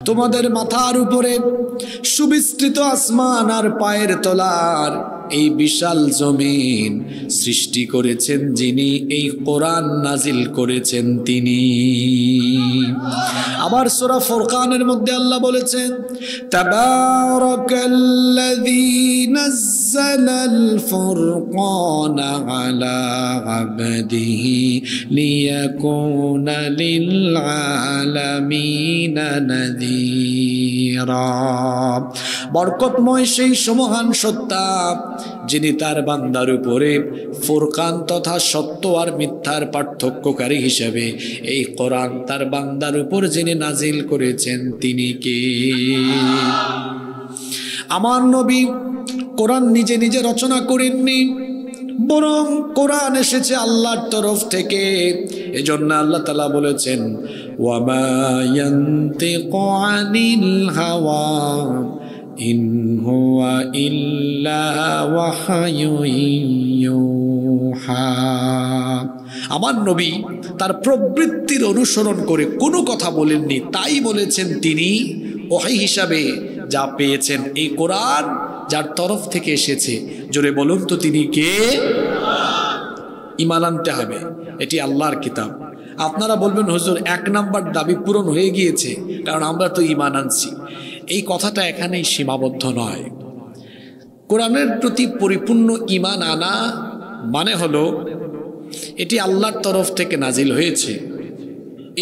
তোমাদের মাথার উপরে সুবিস্তৃত আসমান আর পায়ের তলার এই বিশাল জমিন সৃষ্টি করেছেন যিনি, এই কোরআন নাজিল করেছেন তিনি। আবার সূরা ফুরকানের মধ্যে আল্লাহ বলেছেন, তাবারাকাল্লাযী নাযালাল ফুরকানা আলা আবদিহি লিয়াকুনা লিল আলামিনা নাযীরা। বরকতময় সেই সমহান সত্তা যিনি তার বান্দার উপরে ফুরকান তথা সত্য আর মিথ্যার পার্থক্যকারী হিসেবে এই কোরআন তার বান্দার উপর যিনি নাজিল করেছেন তিনি কে? আমার নবী কোরআন নিজে নিজে রচনা করেননি, বরং কোরআন এসেছে আল্লাহর তরফ থেকে। এজন্য আল্লাহ তাআলা বলেছেন, ওয়ামা ইয়ানতিকু আনিল হাওয়া ইন হুয়া ইল্লা ওয়াহয়ুন ইউহা। আমার নবী তার প্রবৃত্তির অনুসরণ করে কোনো কথা বলেননি, তাই বলেছেন তিনি ওহী হিসাবে যা পেয়েছেন এই কোরআন যার তরফ থেকে এসেছে। জোরে বলুন তো তিনি কে? ঈমান আনতে হবে, এটি আল্লাহর কিতাব। আপনারা বলবেন হুজুর 1 নাম্বার দাবি পূরণ হয়ে গিয়েছে, কারণ আমরা তো ঈমান আনছি। এই কথাটা এখানেই সীমাবদ্ধ নয়। কোরআনের প্রতি পরিপূর্ণ ঈমান আনা মানে হলো এটি আল্লাহর তরফ থেকে নাজিল হয়েছে,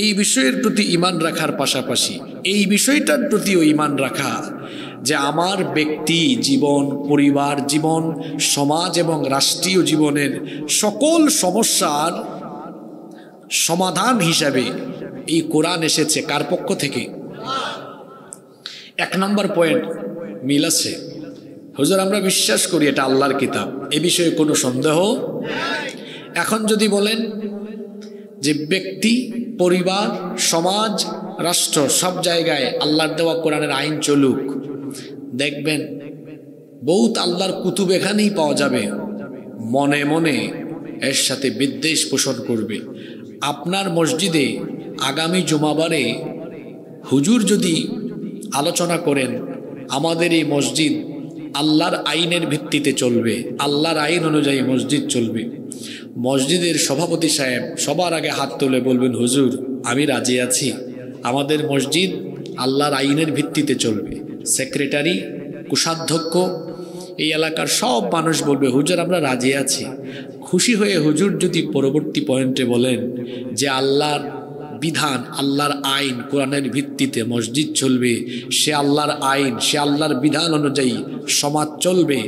এই বিষয়ের প্রতি ঈমান রাখার পাশাপাশি এই বিষয়টার প্রতিও ঈমান রাখা যে আমার ব্যক্তি জীবন, পরিবার জীবন, সমাজ এবং রাষ্ট্রীয় জীবনের সকল সমস্যার সমাধান হিসাবে এই কোরআন এসেছে কার পক্ষ থেকে? 1 নম্বর পয়েন্ট মিল আছে। হুজুর আমরা বিশ্বাস করি এটা আল্লাহর কিতাব, এ বিষয়ে কোনো সন্দেহ। এখন যদি বলেন যে ব্যক্তি, পরিবার, সমাজ, রাষ্ট্র সব জায়গায় আল্লাহর দেওয়া কোরআনের আইন চলুক, দেখবেন বহুত আল্লাহর কুতুব এখানেই পাওয়া যাবে, মনে মনে এর সাথে বিদ্বেষ পোষণ করবে। আপনার মসজিদে আগামী জুমাবারে হুজুর যদি আলোচনা করেন আমাদের এই মসজিদ আল্লাহর আইনের ভিত্তিতে চলবে, আল্লাহর আইন অনুযায়ী মসজিদ চলবে, মসজিদের সভাপতি সাহেব সবার আগে হাত তুলে বলবেন হুজুর আমি রাজি আছি, আমাদের মসজিদ আল্লাহর আইনের ভিত্তিতে চলবে। সেক্রেটারি, কোষাধ্যক্ষ, এই এলাকার সব মানুষ বলবে হুজুর আমরা রাজি আছি। খুশি হয়ে হুজুর যদি পরবর্তী পয়েন্টে বলেন যে আল্লাহর বিধান, আল্লাহর আইন, কোরআনের ভিত্তিতে মসজিদ চলবে, সে আল্লাহর আইন, সে আল্লাহর বিধান অনুযায়ী সমাজ চলবে,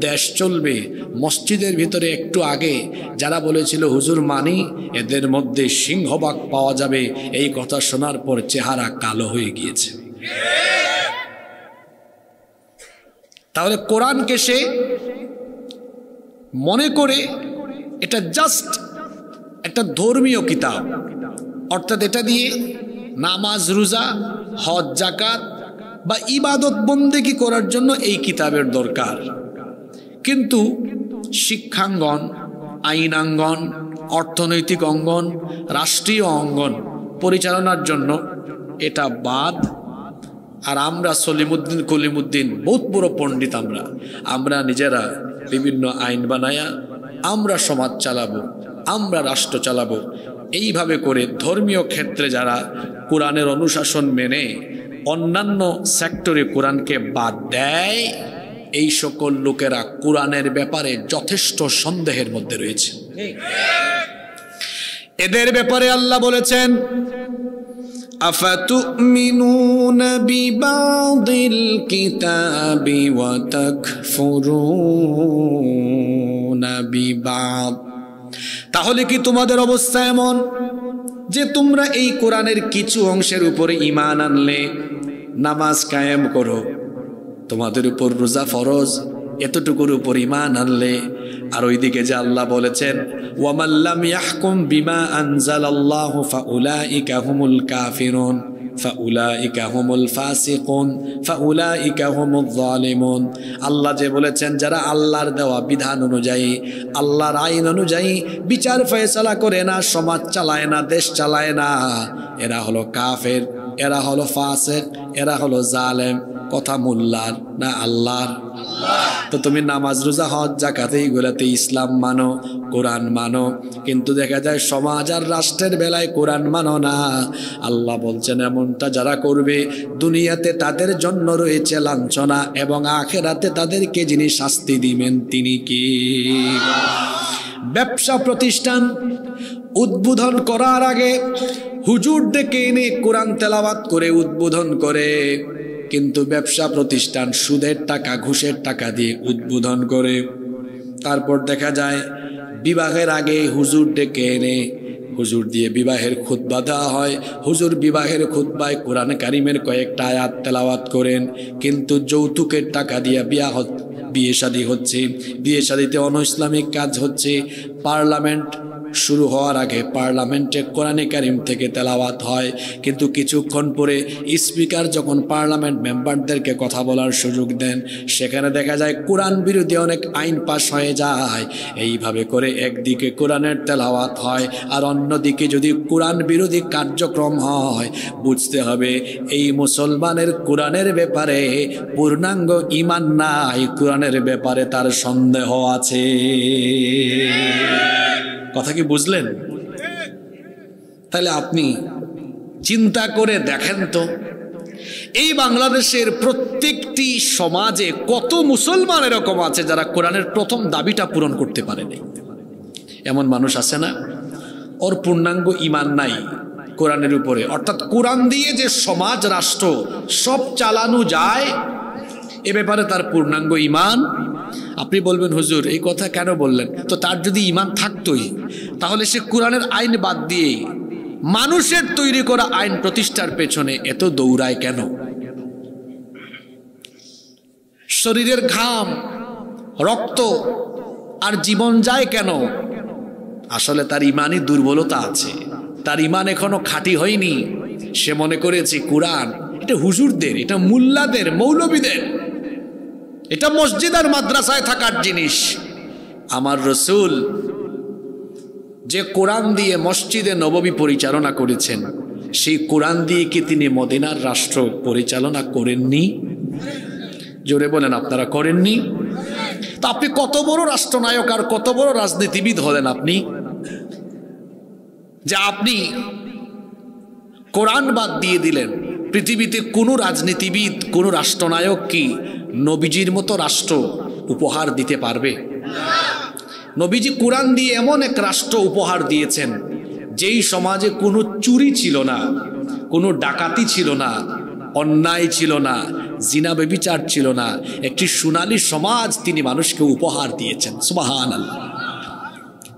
দেশ চলবে। মসজিদের ভিতরে একটু আগে যারা বলেছিল হুজুর মানি, এদের মধ্যে সিংহভাগ পাওয়া যাবে, এই কথা শোনার পর চেহারা কালো হয়ে গিয়েছে। তাহলে কোরআনকে সে মনে করে এটা জাস্ট একটা ধর্মীয় কিতাব, অর্থাৎ এটা দিয়ে নামাজ, রোজা, হজ, যাকাত বা ইবাদত বন্দেগী করার জন্য এই কিতাবের দরকার। কিন্তু শিক্ষাঙ্গন, আইনাঙ্গন, অর্থনৈতিক অঙ্গন, রাষ্ট্রীয় অঙ্গন পরিচালনার জন্য এটা বাদ। আর আমরা সলিমুদ্দিন কলিমুদ্দিন বহুত বড় পণ্ডিত, আমরা নিজেরা বিভিন্ন আইন বানায়া আমরা সমাজ চালাবো, আমরা রাষ্ট্র চালাবো, এইভাবে করে ধর্মীয় ক্ষেত্রে যারা কোরআনের অনুশাসন মেনে অন্যান্য সেক্টরে কোরআনকে বাদ দেয়, এই সকল লোকেরা কোরআনের ব্যাপারে যথেষ্ট সন্দেহের মধ্যে রয়েছে। এদের ব্যাপারে আল্লাহ বলেছেন আফাতুমিনুনা বিবাদিল কিতাবি ওয়া তাকফুরুনা বিবাদ। তাহলে কি তোমাদের অবস্থা এমন যে তোমরা এই কোরআনের কিছু অংশের উপরে ঈমান আনলে, নামাজ কায়েম করো, তোমাদের উপর রোজা ফরজ, এতটুকুর উপর ঈমান আনলে, আর ওইদিকে যে আল্লাহ বলেছেন ওয়ামাল্লাম ইয়াহকুম বিমা আনজালাল্লাহু ফাউলাইকা হুমুল কাফিরুন ফাউলাইকা হুমুল ফাসিকুন ফাউলাইকা হুমুল যালিমুন। আল্লাহ যে বলেছেন যারা আল্লাহর দেওয়া বিধান অনুযায়ী, আল্লাহর আইন অনুযায়ী বিচার ফয়সালা করে না, সমাজ চালায় না, দেশ চালায় না, এরা হলো কাফের, এরা হলো ফাসিক, এরা হলো জালেম। কথা মোল্লার না আল্লাহর? তো তুমি নামাজ রোজা হজ যাকাত এইগুলাতে ইসলাম মানো, কোরআন মানো, কিন্তু দেখা যায় সমাজ আর রাষ্ট্রের বেলায় কোরআন মানো না। আল্লাহ বলছেন এমনটা যারা করবে দুনিয়াতে তাদের জন্য রয়েছে লাঞ্ছনা এবং আখিরাতে তাদেরকে যিনি শাস্তি দিবেন তিনি কি? ব্যবসা প্রতিষ্ঠান উদ্বোধন করার আগে হুজুর ডেকে এনে কোরআন তেলাওয়াত করে উদ্বোধন করে, কিন্তু ব্যবসা প্রতিষ্ঠান সুদের টাকা ঘুষের টাকা দিয়ে উদ্বোধন করে। তারপর দেখা যায় বিবাহের আগে হুজুর ডেকে এনে হুজুর দিয়ে বিবাহের খুতবা দেওয়া হয়। হুজুর বিবাহের খুতবায় কোরআন কারিমের কয়েকটা আয়াত তেলাওয়াত করেন, কিন্তু যৌতুকের টাকা দিয়ে বিয়ে শাদী হচ্ছে, বিয়ে শাদীতে অনইসলামিক কাজ হচ্ছে। পার্লামেন্ট শুরু হওয়ার আগে পার্লামেন্টে কোরআনে কারিম থেকে তেলাওয়াত হয়, কিন্তু কিছুক্ষণ পরে স্পিকার যখন পার্লামেন্ট মেম্বারদেরকে কথা বলার সুযোগ দেন, সেখানে দেখা যায় কোরআন বিরোধী অনেক আইন পাস হয়ে যায়। এইভাবে করে একদিকে কোরআনের তেলাওয়াত হয় আর অন্যদিকে যদি কোরআন বিরোধী কার্যক্রম হয়, বুঝতে হবে এই মুসলমানের কোরআনের ব্যাপারে পূর্ণাঙ্গ ঈমান নাই, কোরআনের ব্যাপারে তার সন্দেহ আছে। কথা কি বুঝলেন? তাহলে আপনি চিন্তা করে দেখেন তো, এই বাংলাদেশের প্রত্যেকটি সমাজে কত মুসলমান এরকম আছে যারা কোরআনের প্রথম দাবিটা পূরণ করতে পারেনি। এমন মানুষ আছে না? ওর পূর্ণাঙ্গ ঈমান নাই কোরআনের উপরে, অর্থাৎ কোরআন দিয়ে যে সমাজ রাষ্ট্র সব চালানো যায় এ ব্যাপারে তার পূর্ণাঙ্গ ঈমান। আপনি বলবেন হুজুর এই কথা কেন বললেন? তো তার যদি ঈমান থাকতোই তাহলে সে কোরআনের আইন বাদ দিয়ে মানুষের তৈরি করা আইন প্রতিষ্ঠার পেছনে এত দৌড়ায় কেন? শরীরের ঘাম রক্ত আর জীবন যায় কেন? আসলে তার ঈমানই দুর্বলতা আছে, তার ঈমান এখনো খাঁটি হয়নি। সে মনে করেছে কোরআন এটা হুজুরদের, এটা মুল্লাদের, মৌলবীদের, এটা মসজিদ আর মাদ্রাসায় থাকার জিনিস। আমার রসূল যে কোরআন দিয়ে মসজিদে নববী পরিচালনা করেছেন, সেই কোরআন দিয়ে কি তিনি মদিনার রাষ্ট্র পরিচালনা করেননি? জোরে বলেন, আপনারা করেননি? তা আপনি কত বড় রাষ্ট্রনায়ক আর কত বড় রাজনীতিবিদ হলেন আপনি, যে আপনি কোরআন বাদ দিয়ে দিলেন? পৃথিবীতে কোনো রাজনীতিবিদ, কোনো রাষ্ট্রনায়ক কি নবীজির মতো রাষ্ট্র উপহার দিতে পারবে? নবীজি কোরআন দিয়ে এমন এক রাষ্ট্র উপহার দিয়েছেন যেই সমাজে কোনো চুরি ছিল না, কোনো ডাকাতি ছিল না, অন্যায় ছিল না, জিনা ব্যভিচার ছিল না। একটি সোনালী সমাজ তিনি মানুষকে উপহার দিয়েছেন। সুবহানাল্লাহ।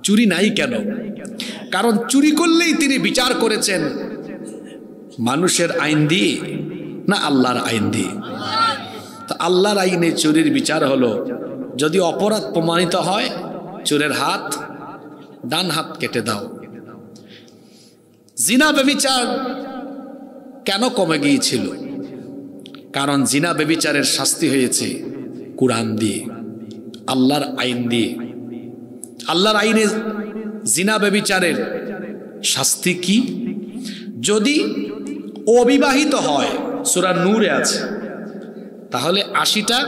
চুরি নাই কেন? কারণ চুরি করলেই তিনি বিচার করেছেন মানুষের আইন দিয়ে না আল্লাহর আইন দিয়ে? তো আল্লাহর আইনে চুরির বিচার হলো, যদি অপরাধ প্রমাণিত হয় চোরের হাত, ডান হাত কেটে দাও। জিনা ব্যভিচার কেন কমে গিয়েছিল? কারণ জিনা ব্যভিচারের শাস্তি হয়েছে কোরআন দিয়ে, আল্লাহর আইন দিয়ে। আল্লাহর আইনে জিনা ব্যভিচারের শাস্তি কি? যদি অবিবাহিত হয়, সূরা নূরে আছে, তাহলে 80টা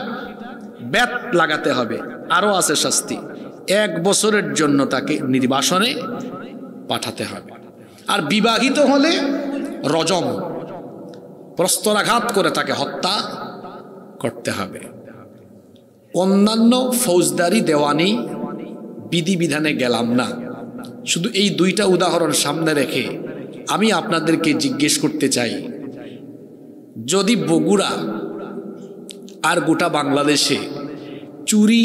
বেত লাগাতে হবে। আরো আছে শাস্তি, 1 বছরের জন্য তাকে নির্বাসনে পাঠাতে হবে। আর বিবাহিত হলে রজম, প্রস্তরাঘাত করে তাকে হত্যা করতে হবে। অন্যান্য ফৌজদারি দেওয়ানি বিধিবিধানে গেলাম না, শুধু এই 2টা উদাহরণ সামনে রেখে আমি আপনাদেরকে জিজ্ঞেস করতে চাই, যদি বগুড়া আর গোটা বাংলাদেশে চুরি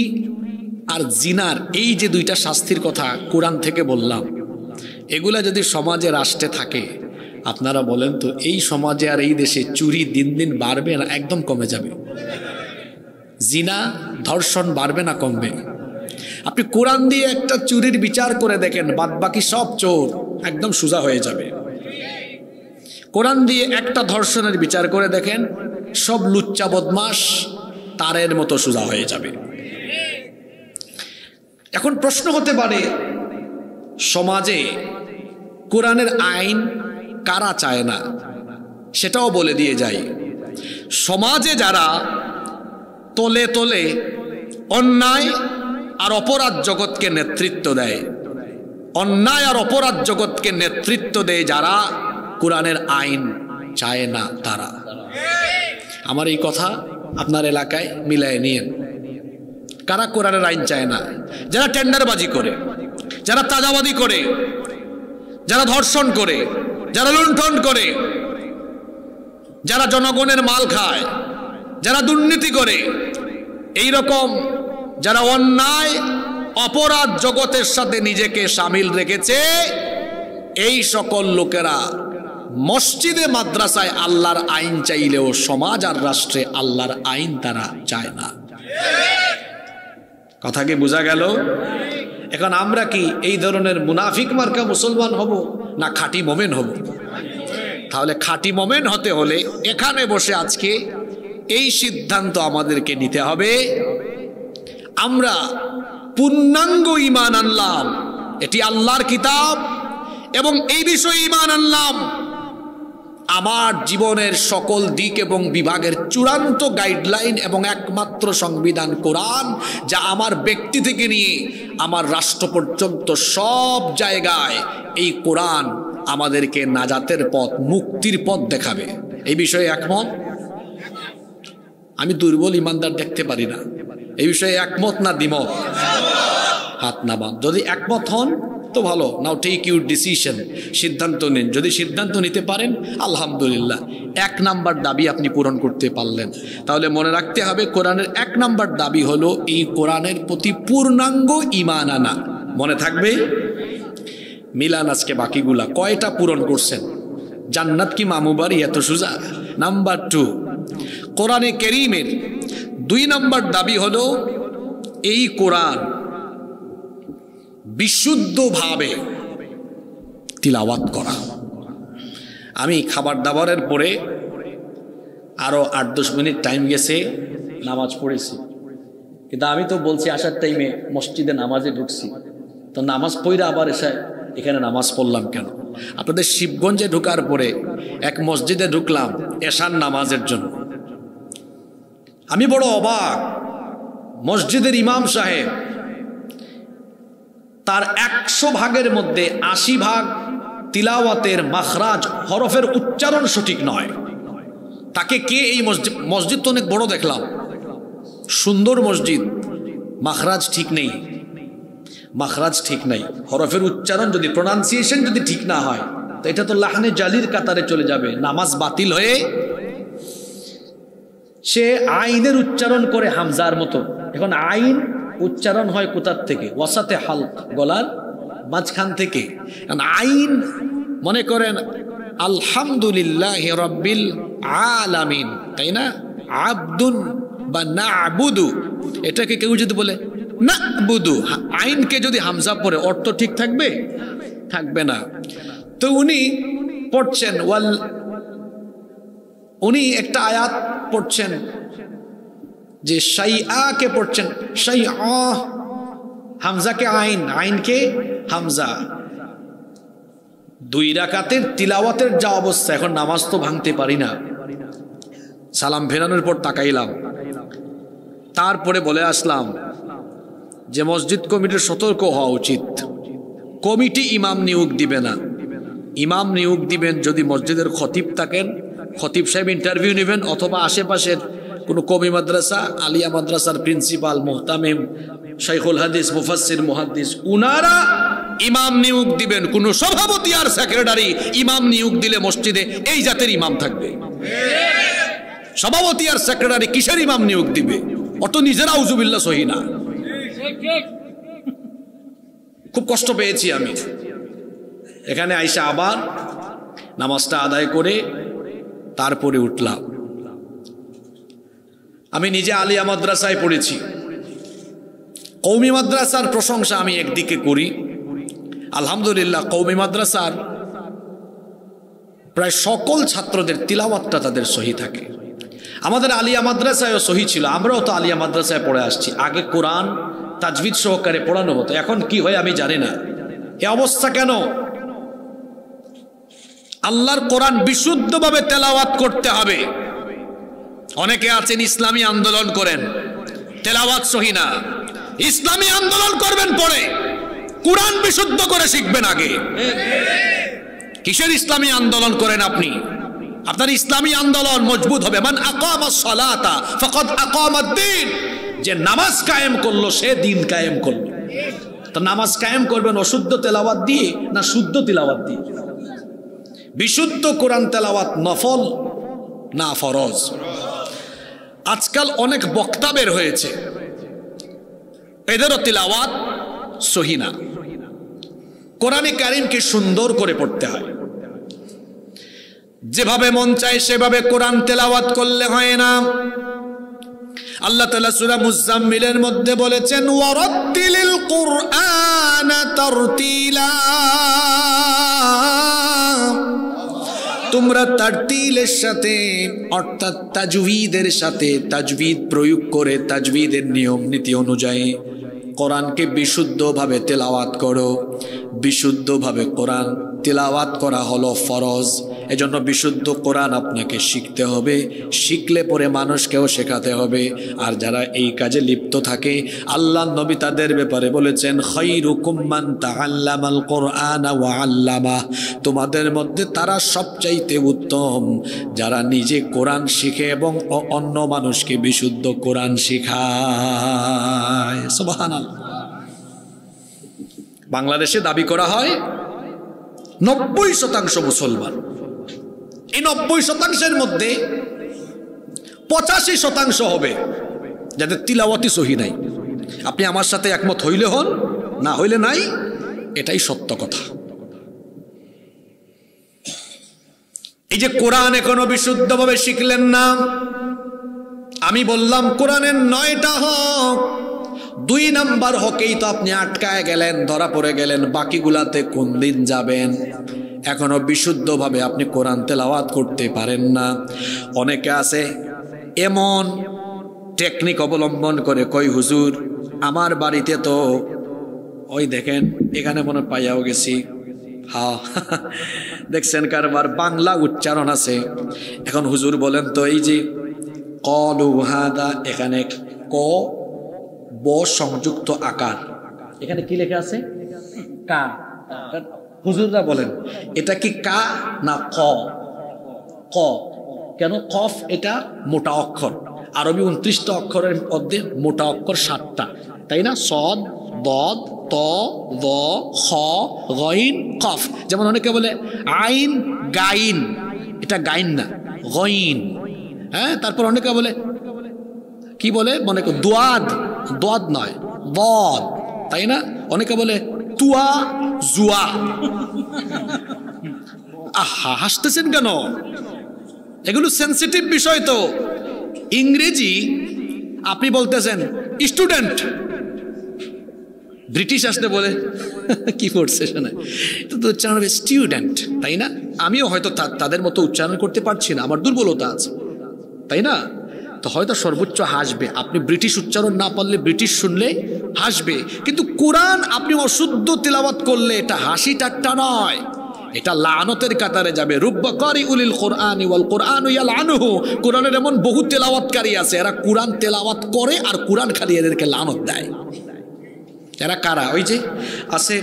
আর জিনার এই যে 2টা শাস্তির কথা কোরআন থেকে বললাম, এগুলা যদি সমাজে রাষ্ট্রে থাকে, আপনারা বলেন তো এই সমাজে আর এই দেশে চুরি দিন দিন বাড়বে না একদম কমে যাবে? জিনা ধর্ষণ বাড়বে না কমবে? আপনি কোরআন দিয়ে একটা চুরির বিচার করে দেখেন, বাদ বাকি সব চোর একদম সোজা হয়ে যাবে। কোরআন দিয়ে একটা ধর্ষণের বিচার করে দেখেন, সব লুচ্চা বদমাশ তারের মতো সোজা হয়ে যাবে। এখন প্রশ্ন হতে পারে, সমাজে কোরআনের আইন কারা চায় না? সেটাও বলে দিয়ে যাই। সমাজে যারা তলে তলে অন্যায় আর অপরাধ জগৎকে নেতৃত্ব দেয়, অন্যায় আর অপরাধ জগৎকে নেতৃত্ব দেয় যারা কোরআনের আইন চায় না তারা। আমার এই কথা আপনার এলাকায় মিলায় নিয়েন। কারা কোরআনের আইন চায় না? যারা টেন্ডারবাজি করে, যারা তাজাবাদি করে, যারা ধর্ষণ করে, যারা লুণ্ঠন করে, যারা জনগণের মাল খায়, যারা দুর্নীতি করে, এই রকম যারা অন্যায় অপরাধ জগতের সাথে নিজেকে শামিল রেখেছে, এই সকল লোকেরা মসজিদে মাদ্রাসায় আল্লাহর আইন চাইলেও সমাজ আর রাষ্ট্রে আল্লাহর আইন তারা চায় না। কথা কি বোঝা গেল? এখন আমরা কি এই ধরনের মুনাফিক মার্কা মুসলমান হব না খাঁটি মোমেন হব? তাহলে খাঁটি মোমেন হতে হলে এখানে বসে আজকে এই সিদ্ধান্ত আমাদেরকে নিতে হবে, আমরা পূর্ণাঙ্গ ঈমান আনলাম এটি আল্লাহর কিতাব, এবং এই বিষয়ে ঈমান আনলাম আমার জীবনের সকল দিক এবং বিভাগের চূড়ান্ত গাইডলাইন এবং একমাত্র সংবিধান কোরআন, যা আমার ব্যক্তি থেকে নিয়ে আমার রাষ্ট্র পর্যন্ত সব জায়গায় এই কোরআন আমাদেরকে নাজাতের পথ, মুক্তির পথ দেখাবে। এই বিষয়ে একমত? আমি দুর্বল ইমানদার দেখতে পারি না। এই বিষয়ে একমত না দ্বিমত? হাত নামান। যদি একমত হন তো ভালো, নাও টেক ইউর ডিসিশন, সিদ্ধান্ত নিন। যদি সিদ্ধান্ত নিতে পারেন আলহামদুলিল্লাহ, 1 নাম্বার দাবি আপনি পূরণ করতে পারলেন। তাহলে মনে রাখতে হবে কোরআনের 1 নাম্বার দাবি হলো এই কোরআনের প্রতি পূর্ণাঙ্গ ঈমান আনা। মনে থাকবে? মিলান আজকে বাকিগুলা কয়টা পূরণ করছেন? জান্নাত কি মামুবাড়ি এত সোজা? নাম্বার 2, কোরআনে কারীমের 2 নাম্বার দাবি হলো এই কোরআন বিশুদ্ধভাবে তিলাওয়াত করা। আমি খাবার দাবারের পরে আরো 8-10 মিনিট টাইম গেছে, নামাজ পড়েছি, কিন্তু আমি তো বলছি আসার টাইমে মসজিদে নামাজে ঢুকছি, তো নামাজ পড়ে আবার এখানে নামাজ পড়লাম কেন? আপনাদের শিবগঞ্জে ঢুকার পরে এক মসজিদে ঢুকলাম এশার নামাজের জন্য। আমি বড় অবাক, মসজিদের ইমাম সাহেব তার 100 ভাগের মধ্যে 80 ভাগ তিলাওয়াতের মাখরাজ, হরফের উচ্চারণ সঠিক নয়। তাকে কে এই মসজিদ তো অনেক বড় দেখলাম, সুন্দর মসজিদ, মাখরাজ ঠিক নেই, মাখরাজ ঠিক নাই, হরফের উচ্চারণ যদি, প্রোনাউন্সিয়েশন যদি ঠিক না হয় তো এটা তো লাহনে জালির কাতারে চলে যাবে, নামাজ বাতিল হয়ে। সে আইনের উচ্চারণ করে হামজার মতো। এখন আইন উচ্চারণ হয় কোথার থেকে? ওয়াসাতে হালক, গলার মাঝখান থেকে। আইন মনে করেন আলহামদুলিল্লাহি রাব্বিল আলামিন, তাই না? আব্দুন বা না'বুদু, এটাকে কেউ যদি বলে না'বুদু, আইনকে যদি হামজা পড়ে অর্থ ঠিক থাকবে? থাকবে না। তো উনি পড়ছেন উনি একটা আয়াত পড়ছেন যে শাইআকে পড়ছেন, শাইআ, হামজাকে আইন, আইনকে হামজা। 2 রাকাতের তিলাওয়াতের যা অবস্থা, এখন নামাজ তো ভাঙতে পারি না। সালাম ফেরানোর পর তাকাইলাম, তারপরে বলে আসলাম যে মসজিদ কমিটির সতর্ক হওয়া উচিত। কমিটি ইমাম নিয়োগ দিবে না, ইমাম নিয়োগ দিবেন যদি মসজিদের খতিব থাকেন, খতিব সাহেব ইন্টারভিউ নেবেন, অথবা আশেপাশের কোনো কমি মাদ্রাসা, আলিয়া মাদ্রাসার প্রিন্সিপাল, মুহতামিম, শাইখুল হাদিস, মুফাসসির, মুহাদ্দিস, উনারা ইমাম নিয়োগ দিবেন। কোনো সভাপতি আর সেক্রেটারি ইমাম নিয়োগ দিলে মসজিদে এই জাতের ইমাম থাকবে। সভাপতি আর সেক্রেটারি কিসের ইমাম নিয়োগ দিবে? অত নিজেরা আউযুবিল্লাহ সহি না। খুব কষ্ট পেয়েছি আমি। এখানে আইসা আবার নামাজটা আদায় করে তারপরে উঠলাম। আমি নিজে আলিয়া মাদ্রাসায় পড়েছি। কওমি মাদ্রাসার প্রশংসা আমি একদিকে করি, আলহামদুলিল্লাহ কওমি মাদ্রাসার প্রায় সকল ছাত্রদের তিলাওয়াতটা তাদের সহি থাকে। আমাদের আলিয়া মাদ্রাসায়ও সহি ছিল, আমরাও তো আলিয়া মাদ্রাসায় পড়ে আসছি। আগে কোরআন তাজবিদ সহকারে পড়ানো হতো, এখন কি হয় আমি জানি না। এ অবস্থা কেন? আল্লাহর কোরআন বিশুদ্ধভাবে তেলাওয়াত করতে হবে। অনেকে আছেন ইসলামী আন্দোলন করেন, তেলাওয়াত সহি না। ইসলামী আন্দোলন করবেন পরে, কোরআন বিশুদ্ধ করে শিখবেন আগে। কিসের ইসলামী আন্দোলন করেন আপনি? আপনার ইসলামী আন্দোলন মজবুত হবে। মান আকামাস সালাতা ফাকাদ আকামাদ-দ্বীন, যে নামাজ কায়েম করলো সে দিন কায়েম করলো। তো নামাজ কায়েম করবেন অশুদ্ধ তেলাওয়াত দিয়ে না শুদ্ধ তেলাওয়াত দিয়ে? বিশুদ্ধ কোরআন তেলাওয়াত নফল না ফরজ? আজকাল অনেক বক্তা বের হয়েছে, এদেরও তেলাওয়াত সহি না। কোরআনে কারীমকে সুন্দর করে পড়তে হয়, যেভাবে মন চায় সেভাবে কোরআন তেলাওয়াত করলে হয় না। আল্লাহ তাআলা সূরা মুজাম্মিলের মধ্যে বলেছেন, ওয়ারাত্তিলিল কুরআনা তারতিলা, তোমরা তারতিলের সাথে অর্থাৎ তাজউইদের সাথে, তাজউইদ প্রয়োগ করে তাজউইদের নিয়ম নীতি অনুযায়ী কোরআনকে বিশুদ্ধভাবে তেলাওয়াত করো। বিশুদ্ধভাবে কোরআন তেলাওয়াত করা হলো ফরজ। এজন্য বিশুদ্ধ কোরআন আপনাকে শিখতে হবে, শিখলে পরে মানুষকেও শেখাতে হবে। আর যারা এই কাজে লিপ্ত থাকে, আল্লাহর নবী তাদের ব্যাপারে বলেছেন, খায়রুকুম মান তাআল্লামাল কুরআনা ওয়া আল্লামা, তোমাদের মধ্যে তারা সবচাইতে উত্তম যারা নিজে কোরআন শিখে এবং অন্য মানুষকে বিশুদ্ধ কোরআন শেখায়। সুবহানাল্লাহ। বাংলাদেশে দাবি করা হয় 90% মুসলমান। এই 90%-এর মধ্যে 85% হবে যাদের তিলাওয়াতি সহি নাই। আপনি আমার সাথে একমত হইলে হন, না হইলে নাই, এটাই সত্য কথা। এই যে কোরআন এখনো বিশুদ্ধভাবে শিখলেন না, আমি বললাম কোরআনের 9টা হক, 2 নাম্বার হকেই তো আপনি আটকায় গেলেন, ধরা পড়ে গেলেন। বাকিগুলাতে কোন দিন যাবেন? এখনো বিশুদ্ধভাবে আপনি কোরআন তেলাওয়াত করতে পারেন না। অনেকে আছে এমন টেকনিক অবলম্বন করে, কই হুজুর আমার বাড়িতে তো ওই দেখেন এখানে মনে পাইয়াও গেছি, হ্যাঁ দেখছেন কারবার বাংলা উচ্চারণ আছে। এখন হুজুর বলেন তো, এই যে কলু হাদা, এখানে ক ব সংযুক্ত আকার, এখানে কি লেখা আছে? কা। হুজুররা বলেন এটা কি কা না ক? ক। কেন? কফ এটা মোটা অক্ষর, আরবি 29টা অক্ষরের মধ্যে মোটা অক্ষর 7টা, তাই না? সদ, দদ, ত, দ, খ, গইন, কফ। যেমন অনেকে বলে আইন গাইন, এটা গাইন না, গইন। হ্যাঁ, তারপর অনেকে বলে কি বলে, মনে কর দোয়াদ, দোয়াদ নয় দদ, তাই না? অনেকে বলে তুয়া জুয়া। আহা, হাসতেছেন কেন? এগুলো সেন্সিটিভ বিষয় তো। ইংরেজি আপনি বলতেছেন স্টুডেন্ট, ব্রিটিশ আসতে বলে কি পড়ছে শোনা, তো উচ্চারণ হবে স্টুডেন্ট, তাই না? আমিও হয়তো তাদের মতো উচ্চারণ করতে পারছি না, আমার দুর্বলতা আছে, তাই না? তো হয়তো সর্বোচ্চ হাসবে। আপনি ব্রিটিশ উচ্চারণ না পারলে ব্রিটিশ শুনলে হাসবে, কিন্তু কোরআন আপনি অশুদ্ধ তিলাওয়াত করলে এটা হাসি ঠাট্টা নয়, এটা লানতের কাতারে যাবে। রুব্বা কারিউলিল কুরআনি ওয়াল কুরআনু ইয়ালআনুহু, কোরআনের এমন বহু তেলাওয়াতকারী আছে, এরা কোরআন তেলাওয়াত করে আর কোরআন খালি এদেরকে লানত দেয়। এরা কারা? ওই যে আছে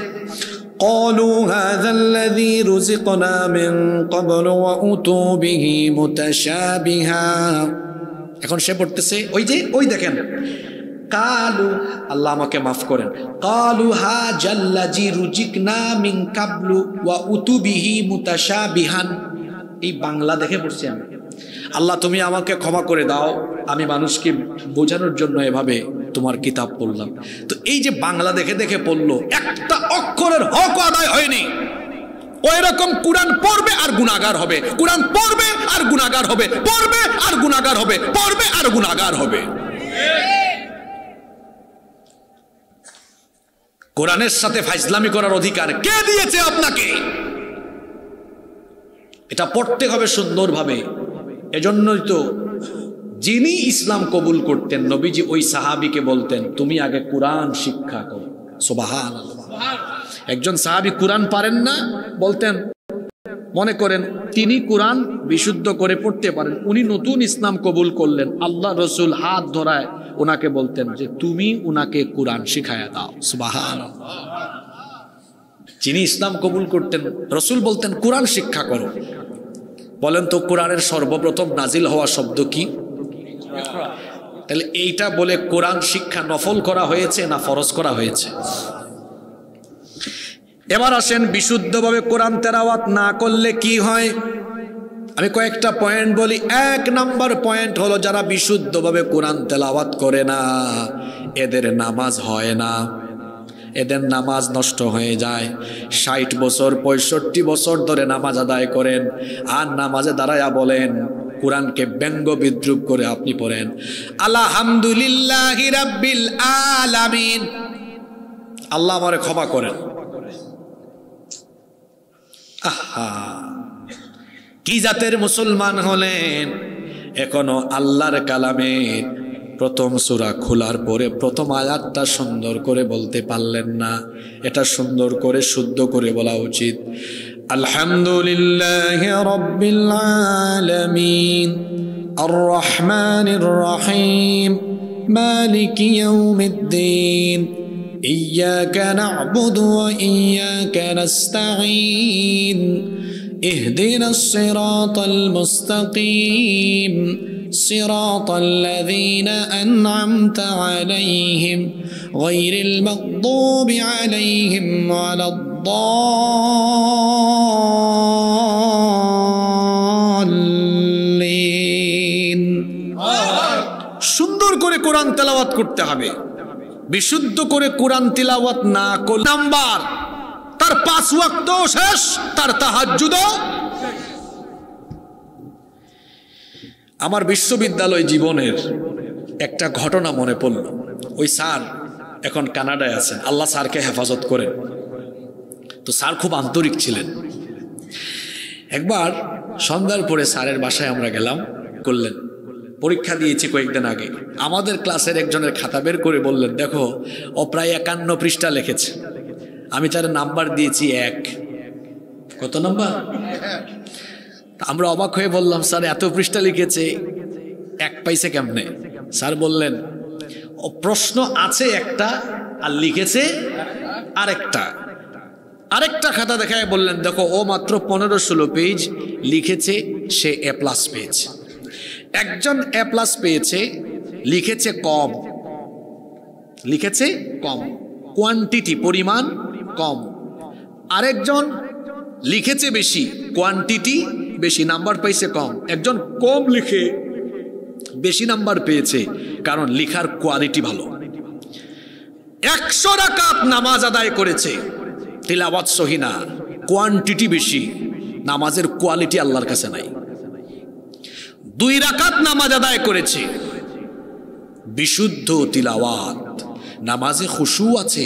ক্বালু হাযাল্লাযী রুযিকনা মিন ক্বাবলু ওয়া উতু বিহি মুতাশাবিহা। এখন সে পড়তেছে ওই যে, ওই দেখেন কালু, আল্লাহ আমাকে মাফ করেন, কালু হাযাল্লাযী রুযিকনা মিন ক্বাবলু ওয়া উতু বিহি মুতাশাবিহান। এই বাংলা দেখে পড়ছি আমি। আল্লাহ তুমি আমাকে ক্ষমা করে দাও, আমি মানুষকে বোঝানোর জন্য এভাবে তোমার কিতাব পড়লাম। তো এই যে বাংলা দেখে দেখে পড়লো, একটা অক্ষরের হক আদায় হয়নি। ওই রকম কোরআন পড়বে আর গুনাহগার হবে, কোরআন পড়বে আর গুনাহগার হবে, পড়বে আর গুনাহগার হবে, পড়বে আর গুনাহগার হবে। কোরআনের সাথে ফাইজলামি করার অধিকার কে দিয়েছে আপনাকে? এটা পড়তে হবে সুন্দরভাবে। এজন্যই তো যিনি ইসলাম কবুল করতেন নবীজি ওই সাহাবীকে বলতেন তুমি আগে কোরআন শিক্ষা করো। সুবহানাল্লাহ। একজন সাহাবী কোরআন পারেন না, বলতেন মনে করেন তিনি কোরআন বিশুদ্ধ করে পড়তে পারেন, উনি নতুন ইসলাম কবুল করলেন, আল্লাহ রসুল হাত ধরায় ওনাকে বলতেন যে তুমি উনাকে কোরআন শিখায়া দাও। সুবহানাল্লাহ। যিনি ইসলাম কবুল করতেন রসুল বলতেন কোরআন শিক্ষা করো। বলেন তো কোরআনের সর্বপ্রথম নাজিল হওয়া শব্দ কি? তাহলে এইটা বলে কোরআন শিক্ষা নফল করা হয়েছে না ফরজ করা হয়েছে? এবার আসেন বিশুদ্ধভাবে কোরআন তেলাওয়াত না করলে কি হয়। আমি কয়েকটা পয়েন্ট বলি। 1 নাম্বার পয়েন্ট হলো যারা বিশুদ্ধভাবে কোরআন তেলাওয়াত করে না এদের নামাজ হয় না, এদের নামাজ নষ্ট হয়ে যায়। 60 বছর 65 বছর ধরে নামাজ আদায় করেন আর নামাজে দাঁড়ায়া বলেন কোরআনকে ব্যঙ্গ বিদ্রুপ করে আপনি পড়েন আলহামদুলিল্লাহি রাব্বিল আলামিন, আল্লাহ আমারে ক্ষমা করেন। আহা, কি জাতের মুসলমান হলেন, এখনো আল্লাহর কালামের প্রথম সূরা খোলার পরে প্রথম আয়াতটা সুন্দর করে বলতে পারলেন না। এটা সুন্দর করে শুদ্ধ করে বলা উচিত। আলহামদুলিল্লাহি রাব্বিল আলামিন আর রহমানির রহিম মালিকি ইয়াউমিদ্দিন ইয়্যাকা না'বুদু ওয়া ইয়্যাকা নাস্তাঈন ইহদিনাস সিরাতাল মুস্তাকিম صراط الذين أنعمت عليهم غير المغضوب عليهم ولا الضالين। সুন্দর করে কোরআন তেলাওয়াত করতে হবে। বিশুদ্ধ করে কোরআন তেলাওয়াত না করলে নাম্বার তার 5 ওয়াক্ত শেষ, তার তাহাজ্জুদও। আমার বিশ্ববিদ্যালয় জীবনের একটা ঘটনা মনে পড়ল। ওই স্যার এখন কানাডায় আছেন, আল্লাহ স্যারকে হেফাজত করেন। তো স্যার খুব আন্তরিক ছিলেন। একবার সন্ধ্যার পরে স্যারের বাসায় আমরা গেলাম, করলেন পরীক্ষা দিয়েছি কয়েকদিন আগে। আমাদের ক্লাসের একজনের খাতা বের করে বললেন দেখো ও প্রায় 51 পৃষ্ঠা লিখেছে। আমি তার নাম্বার দিয়েছি 1। কত নাম্বার? আমরা অবাক হয়ে বললাম স্যার এত পৃষ্ঠা লিখেছে 1 পাইছে কেমনে? স্যার বললেন ও প্রশ্ন আছে একটা আর লিখেছে আরেকটা খাতা দেখায় বললেন দেখো ও মাত্র 15-16 পেজ লিখেছে, সে A+ পেয়েছে। একজন A+ পেয়েছে, লিখেছে কম, কোয়ান্টিটি পরিমাণ কম। আরেকজন লিখেছে বেশি, কোয়ান্টিটি বেশি, নাম্বার পাইছে কম। একজন কম লিখে বেশি নাম্বার পেয়েছে কারণ লিখার কোয়ালিটি ভালো। 100 রাকাত নামাজ আদায় করেছে, তিলাওয়াত সহি না, কোয়ান্টিটি বেশি, নামাজের কোয়ালিটি আল্লাহর কাছে নাই। 2 রাকাত নামাজ আদায় করেছে, বিশুদ্ধ তিলাওয়াত, নামাজে খুশু আছে,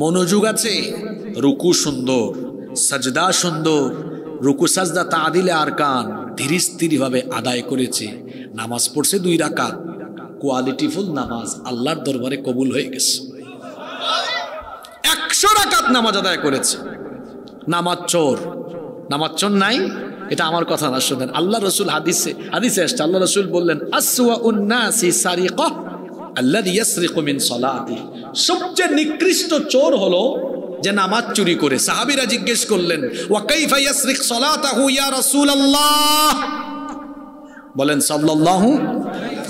মনোযোগ আছে, রুকু সুন্দর, সাজদা সুন্দর, রুকু সাজদা তাদিলে আরকান ধীরে স্থির ভাবে আদায় করেছে, নামাজ পড়ছে 2 রাকাত, কোয়ালিটিফুল নামাজ আল্লাহর দরবারে কবুল হয়ে গেছে। 100 রাকাত নামাজ আদায় করেছে। নামাজ চোর নাই, এটা আমার কথা না, শুনেন আল্লাহ রসুল হাদিসে আসছে, আল্লাহ রসুল বললেন আসওয়াউন নাসি সারিকা আল্লাযী ইয়াসরিকু মিন সালাতি, সবচেয়ে নিকৃষ্ট চোর হলো যে নামাজ চুরি করে। সাহাবীরা জিজ্ঞেস করলেন ওয়া কাইফা ইয়াসরিক সালাতাহু ইয়া রাসূলুল্লাহ, বলেন সাল্লাল্লাহু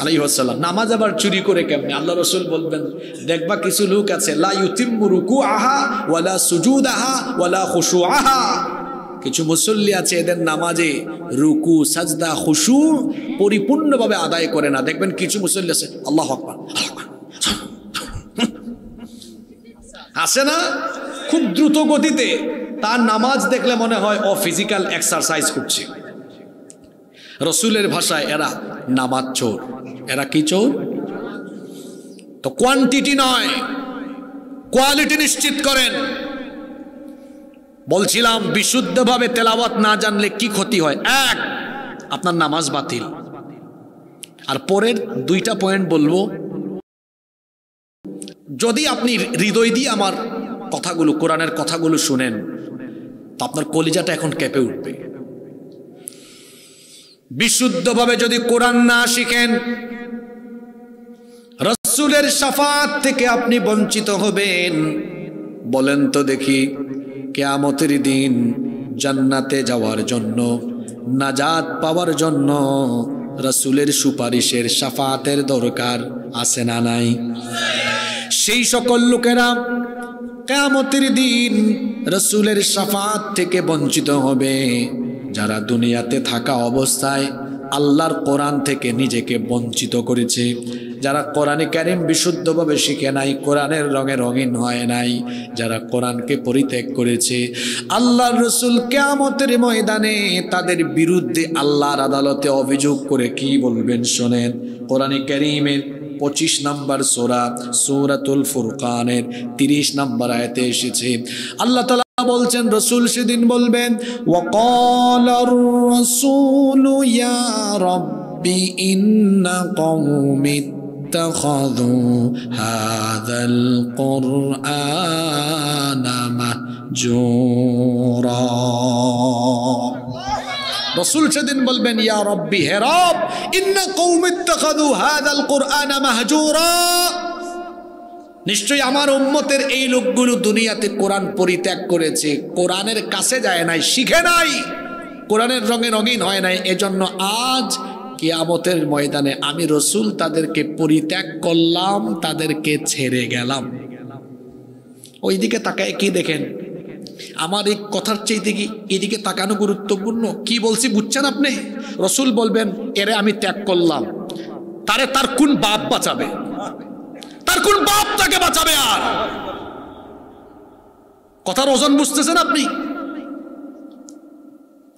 আলাইহি ওয়াসাল্লাম নামাজ আবার চুরি করে কেমনে? আল্লাহ রাসূল বলবেন দেখবা কিছু লোক আছে লা ইউতিম্মু রুকুআহা ওয়ালা সুজুদাহা ওয়ালা খুশুআহা, কিছু মুসল্লি আছে এদের নামাজে রুকু সাজদা খুশু পরিপূর্ণভাবে আদায় করে না। দেখবেন কিছু মুসল্লি আছে আল্লাহু আকবার আসে না, খুব দ্রুত গতিতে, তার নামাজ দেখলে মনে হয় ও ফিজিক্যাল এক্সারসাইজ করছে। রসুলের ভাষায় এরা নামাজ চোর। এরা কি চোর? তো কোয়ান্টিটি নয়, কোয়ালিটি নিশ্চিত করেন। বলছিলাম বিশুদ্ধভাবে তেলাওয়াত না জানলে কি ক্ষতি হয়? 1, আপনার নামাজ বাতিল। আর পরের 2টা পয়েন্ট বলবো, যদি আপনি হৃদয় দিয়ে আমার কথাগুলো, কোরআনের কথাগুলো শুনেন, তো আপনার কলিজাটা এখন কেঁপে উঠবে। বিশুদ্ধভাবে যদি কোরআন না শিখেন, রাসূলের শাফাত থেকে আপনি বঞ্চিত হবেন। বলেন তো দেখি, কিয়ামতের দিন জান্নাতে যাওয়ার জন্য, নাজাত পাওয়ার জন্য রাসূলের সুপারিশের শাফাতের দরকার আছে না নাই? সেই সকল লোকেরা কিয়ামতের দিন রাসূলের শাফাত থেকে বঞ্চিত হবে যারা দুনিয়াতে থাকা অবস্থায় আল্লাহর কোরআন থেকে নিজেকে বঞ্চিত করেছে, যারা কোরআনে কারীম বিশুদ্ধভাবে শিখে নাই, কোরআনের রঙে রঙিন হয় নাই, যারা কোরআনকে পরিত্যাগ করেছে। আল্লাহর রাসূল কিয়ামতের ময়দানে তাদের বিরুদ্ধে আল্লাহর আদালতে অভিযোগ করে কি বলবেন শোনেন। কোরআনে কারীমের 25 নম্বর সূরা সূরাতুল ফুরকানের 30 নম্বর আয়াতে এসেছে, আল্লাহ তাআলা বলছেন, রাসূল সেদিন বলবেন, ওয়াকালার রাসূলু ইয়া রাব্বি ইন্না কওমি ইত্তাখাযু হাযাল কুরআনা মাহজুরা। রাসূল সেদিন বলবেন, ইয়া রাব্বি, হে রব, ইন্না কওমি ইত্তাখাযু হাযাল কুরআনা মাহজুরা, নিশ্চয়ই আমার উম্মতের এই লোকগুলো দুনিয়াতে কোরআন পরিত্যাগ করেছে, কোরআনের কাছে যায় নাই, শিখে নাই, কোরআনের রঙে রঙিন হয় নাই। এজন্য আজ কিয়ামতের ময়দানে আমি রাসূল তাদেরকে পরিত্যাগ করলাম, তাদেরকে ছেড়ে গেলাম। ওইদিকে তাকায় কি দেখেন? আমার এই কথার চাইতে কি এদিকে তাকানো গুরুত্বপূর্ণ? কি বলছি বুঝছেন আপনি? রাসূল বলবেন, এরে আমি ত্যাগ করলাম, তারে তার কোন বাপ বাঁচাবে? তার কোন বাপ তাকে বাঁচাবে? আর কথার ওজন বুঝতেছেন আপনি?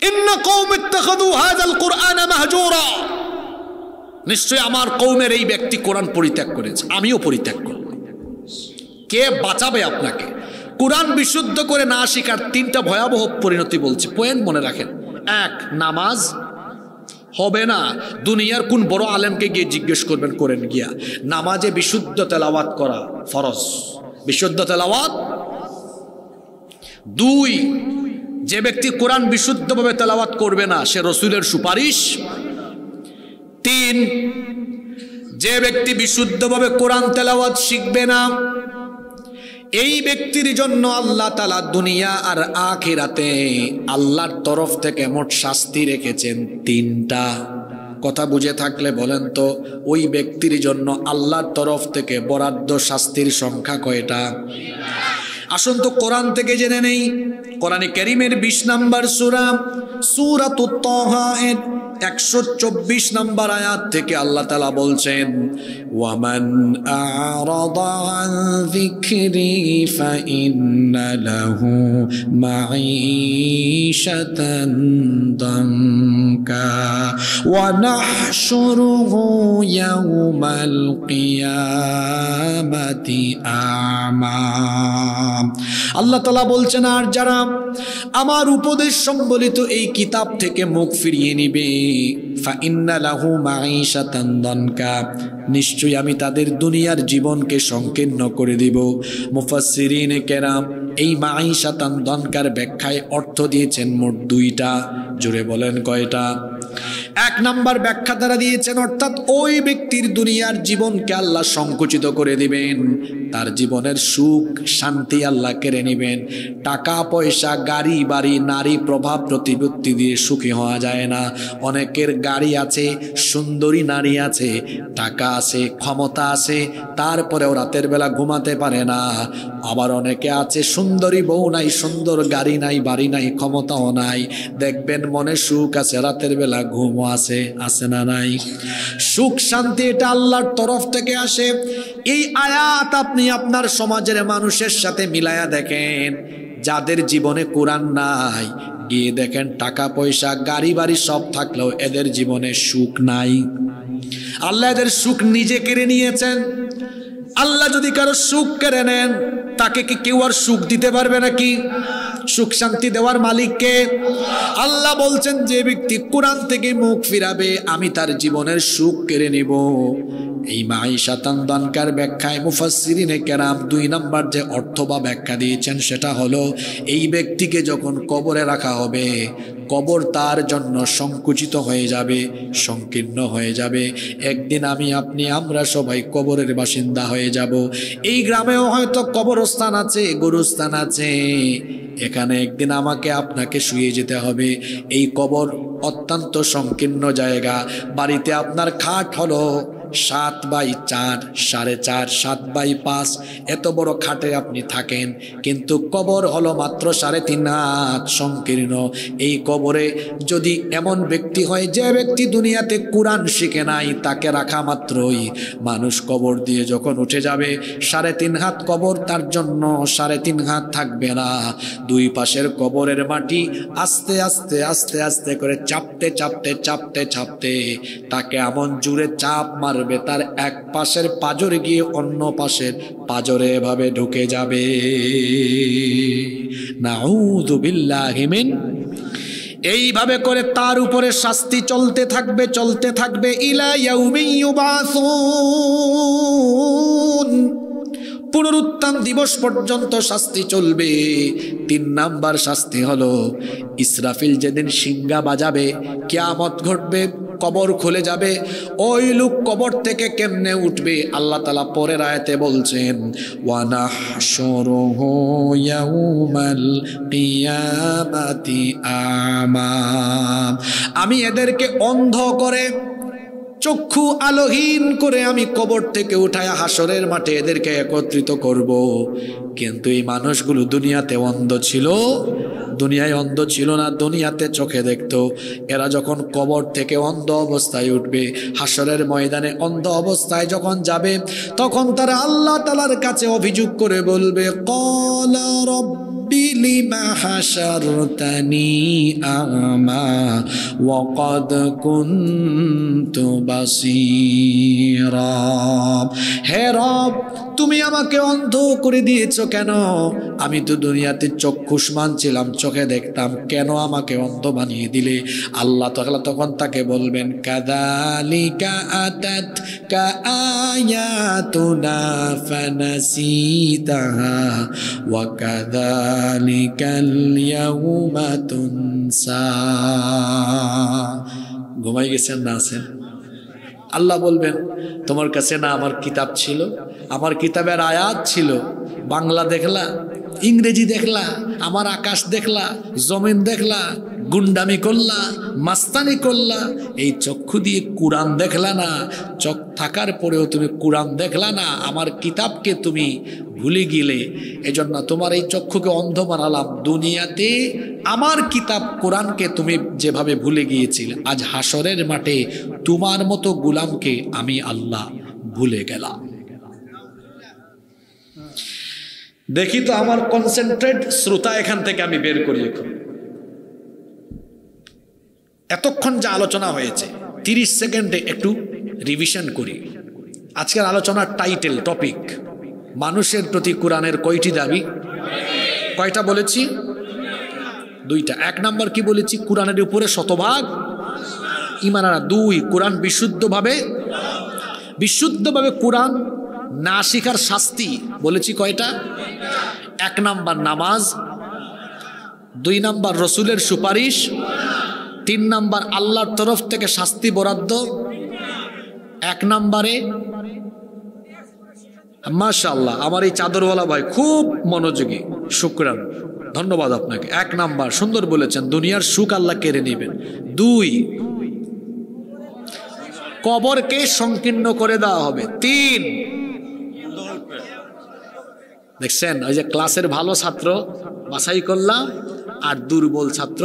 ইন্না কওমি ইত্তাখাযু হাযাল কুরআনা মাহজুরা, নিশ্চয় আমার কওমের এই ব্যক্তি কোরআন পরিত্যাগ করেছে, আমিও পরিত্যাগ করব। কে বাঁচাবে আপনাকে? কোরআন বিশুদ্ধ করে না শিখার 3টা ভয়াবহ পরিণতি বলছি, পয়েন্ট মনে রাখেন। 1, নামাজ হবে না, দুনিয়ার কোন বড় আলেমকে গিয়ে জিজ্ঞেস করবেন, করেন গিয়া। নামাজে বিশুদ্ধ তেলাওয়াত করা ফরজ, বিশুদ্ধ তেলাওয়াত। 2, যে ব্যক্তি কোরআন বিশুদ্ধভাবে তেলাওয়াত করবে না সে রাসূলের সুপারিশ। 3, যে ব্যক্তি বিশুদ্ধভাবে কোরআন তেলাওয়াত শিখবে না এই ব্যক্তির জন্য আল্লাহ তাআলা দুনিয়া আর আখিরাতে আল্লাহর তরফ থেকে মোট শাস্তি রেখেছেন 3টা। কথা বুঝে থাকলে বলেন তো, ওই ব্যক্তির জন্য আল্লাহর তরফ থেকে বরাদ্দ শাস্তির সংখ্যা কয়টা? আসুন তো কোরআন থেকে জেনে নেই। কোরআনে কারীমের 20 নম্বর সূরা সূরাতুত তাহা এর 124 নম্বর আয়াত থেকে আল্লাহ তাআলা বলছেন, ওয়ামান আ'রাদা আন যিকরি ফাইন্না লাহু মাঈশাতান দানকা ওয়া নাহশুরুহু ইয়াওমাল কিয়ামাতি আ'মা। আল্লাহ তাআলা বলছেন, আর যারা আমার উপদেশ সম্বলিত এই কিতাব থেকে মুখ ফিরিয়ে নিবে, ফাইন্না লাহু মাঈশাতান দানকা, নিশ্চয়ই আমি তাদের দুনিয়ার জীবনকে সংকীর্ণ করে দিব। মুফাসসিরিনে কেরাম এই মাঈশাতান দানকার ব্যাখ্যায় অর্থ দিয়েছেন মোট 2টা। জুড়ে বলেন কয়টা? 1 নম্বর ব্যাখ্যা তারা দিয়েছেন, অর্থাৎ ওই ব্যক্তির দুনিয়ার জীবনকে আল্লাহ সংকুচিত করে দিবেন, তার জীবনের সুখ শান্তি আল্লাহ কেড়ে নেবেন। টাকা পয়সা, গাড়ি বাড়ি, নারী প্রভাব প্রতিপত্তি দিয়ে সুখী হওয়া যায় না। অনেকের গাড়ি আছে, সুন্দরী নারী আছে, টাকা আছে, ক্ষমতা আছে, তারপরেও রাতের বেলা ঘুমাতে পারে না। আবার অনেকে আছে, সুন্দরী বউ নাই, সুন্দর গাড়ি নাই, বাড়ি নাই, ক্ষমতাও নাই, দেখবেন মনে সুখ আছে, রাতের বেলা ঘুমও আছে। আছে না নাই? সুখ শান্তি এটা আল্লাহর তরফ থেকে আসে। এই আয়াত আপনি আপনার সমাজের মানুষের সাথে মিলায়া দেখেন, যাদের জীবনে কোরআন নাই, গিয়ে দেখেন টাকা পয়সা গাড়ি বাড়ি সব থাকলেও এদের জীবনে সুখ নাই। আল্লাহ এদের সুখ নিজে কেড়ে নিয়েছেন। আল্লাহ যদি কারো সুখ কেড়ে নেন, তাকে কি কেউ আর সুখ দিতে পারবে নাকি? সুখ শান্তি দেওয়ার মালিক কে? আল্লাহ বলছেন যে ব্যক্তি কোরআন থেকে মুখ ফিরাবে আমি তার জীবনের সুখ কেড়ে নিব। এই মাঈশাতান দানকার ব্যাখ্যায় মুফাসসিরিনে কেরাম 2 নাম্বার যে অর্থ বা ব্যাখ্যা দিয়েছেন সেটা হলো এই ব্যক্তিকে যখন কবরে রাখা হবে কবর তার জন্য সংকুচিত হয়ে যাবে, সংকীর্ণ হয়ে যাবে। একদিন আমি আপনি আমরা সবাই কবরের বাসিন্দা হয়ে যাব। এই গ্রামেও হয়তো কবরস্থান আছে, গোরস্থান আছে, এখানে একদিন আমাকে আপনাকে শুয়ে যেতে হবে। এই কবর অত্যন্ত সংকীর্ণ জায়গা। বাড়িতে আপনার খাট হলো 7x4, 4.5, 7x5, এত বড় খাটে আপনি থাকেন, কিন্তু কবর হলো মাত্র 3.5 হাত সংকীর্ণ। এই কবরে যদি এমন ব্যক্তি হয় যে ব্যক্তি দুনিয়াতে কোরআন শিখে নাই, তাকে রাখা মাত্রই মানুষ কবর দিয়ে যখন উঠে যাবে 3.5 হাত কবর তার জন্য 3.5 হাত থাকবে না। 2 পাশের কবরের মাটি আস্তে আস্তে আস্তে আস্তে করে চাপতে চাপতে চাপতে চাপতে তাকে এমন জুড়ে চাপ মারবে তার এক পাশের পাজরে গিয়ে অন্য পাশের পাজরে এভাবে ঢুকে যাবে। নাউযু বিল্লাহি মিন। এইভাবে করে তার উপরে শাস্তি চলতে থাকবে চলতে থাকবে ইলা ইয়াউমি ইউবাসুন, পুনরুত্থান দিবস পর্যন্ত শাস্তি চলবে। 3 নাম্বার শাস্তি হলো ইসরাফিল যেদিন শিঙ্গা বাজাবে, কিয়ামত ঘটবে, কবর খুলে যাবে, ওই লোক কবর থেকে কেমনে উঠবে? আল্লাহ তাআলা পরের আয়াতে বলছেন ওয়া নাহশুরুহু ইয়াউমাল কিয়ামাতি আমা, আমি এদেরকে অন্ধ করে চক্ষু আলোহীন করে আমি কবর থেকে উঠায় হাসরের মাঠে এদেরকে একত্রিত করব। কিন্তু এই মানুষগুলো দুনিয়াতে অন্ধ ছিল, দুনিয়ায় অন্ধ ছিল না, দুনিয়াতে চোখে দেখতো। এরা যখন কবর থেকে অন্ধ অবস্থায় উঠবে, হাসরের ময়দানে অন্ধ অবস্থায় যখন যাবে, তখন তারা আল্লাহ তাআলার কাছে অভিযোগ করে বলবে ক্বালা রাব্বি লিমা হাশারতানি আমা ওয়া ক্বাদ কুনতু বাসীরা, হে রব তুমি আমাকে অন্ধ করে দিয়েছো কেন? আমি তো দুনিয়াতে চক্ষুষ্মান ছিলাম, চোখে দেখতাম, কেন আমাকে অন্ধ বানিয়ে দিলে? আল্লাহ তাআলা তখন তাকে বলবেন কাযালিকা আতাতকা আয়াতুনা ফানাসিতাহা ওয়া কাযালিকাল ইয়াউমা তুনসা। ঘুমাই গেছেন না আছেন? আল্লাহ বলবেন তোমার কাছে না আমার কিতাব ছিল, আমার কিতাবের আয়াত ছিল, বাংলা দেখলা, ইংরেজি দেখলা, আমার আকাশ দেখলা, জমিন দেখলা, গুন্ডামি করলা, মাস্তানি করলা, এই চক্ষু দিয়ে কোরআন দেখলা না, চোখ থাকার পরেও তুমি কোরআন দেখলা না, আমার কিতাবকে তুমি ভুলে গেলে, এজন্য তোমার এই চক্ষুকে অন্ধ বানালাম। দুনিয়াতে আমার কিতাব কোরআনকে তুমি যেভাবে ভুলে গিয়েছিলে, আজ হাসরের মাঠে তোমার মতো গোলামকে আমি আল্লাহ ভুলে গেলাম। দেখি তো আমার কনসেন্ট্রেট শ্রোতা এখান থেকে আমি বের করি। এতক্ষণ যা আলোচনা হয়েছে 30 সেকেন্ডে একটু রিভিশন করি। আজকের আলোচনার টাইটেল, টপিক, মানুষের প্রতি কোরআনের কয়টি দাবি? কয়টা বলেছি? 2টা। 1 নাম্বার কি বলেছি? কোরআনের উপরে শতভাগ ঈমান আনা। 2, কোরআন বিশুদ্ধভাবে কোরআন না শিখার শাস্তি বলেছি কয়টা? 1 নাম্বার নামাজ, 2 নাম্বার রসুলের সুপারিশ, 3 নাম্বার আল্লাহর তরফ থেকে শাস্তি বরাদ্দ। 1 নাম্বারে মাশাআল্লাহ আমার এই চাদরওয়ালা ভাই খুব মনোযোগী, শুকরান, ধন্যবাদ আপনাকে। 1 নাম্বার সুন্দর বলেছেন, দুনিয়ার সুখ আল্লাহ কেড়ে নেবেন। 2, কবরকে সংকীর্ণ করে দেওয়া হবে। 3, দেখছেন ওই যে ক্লাসের ভালো ছাত্র বাছাই করলাম আর দুর্বল ছাত্র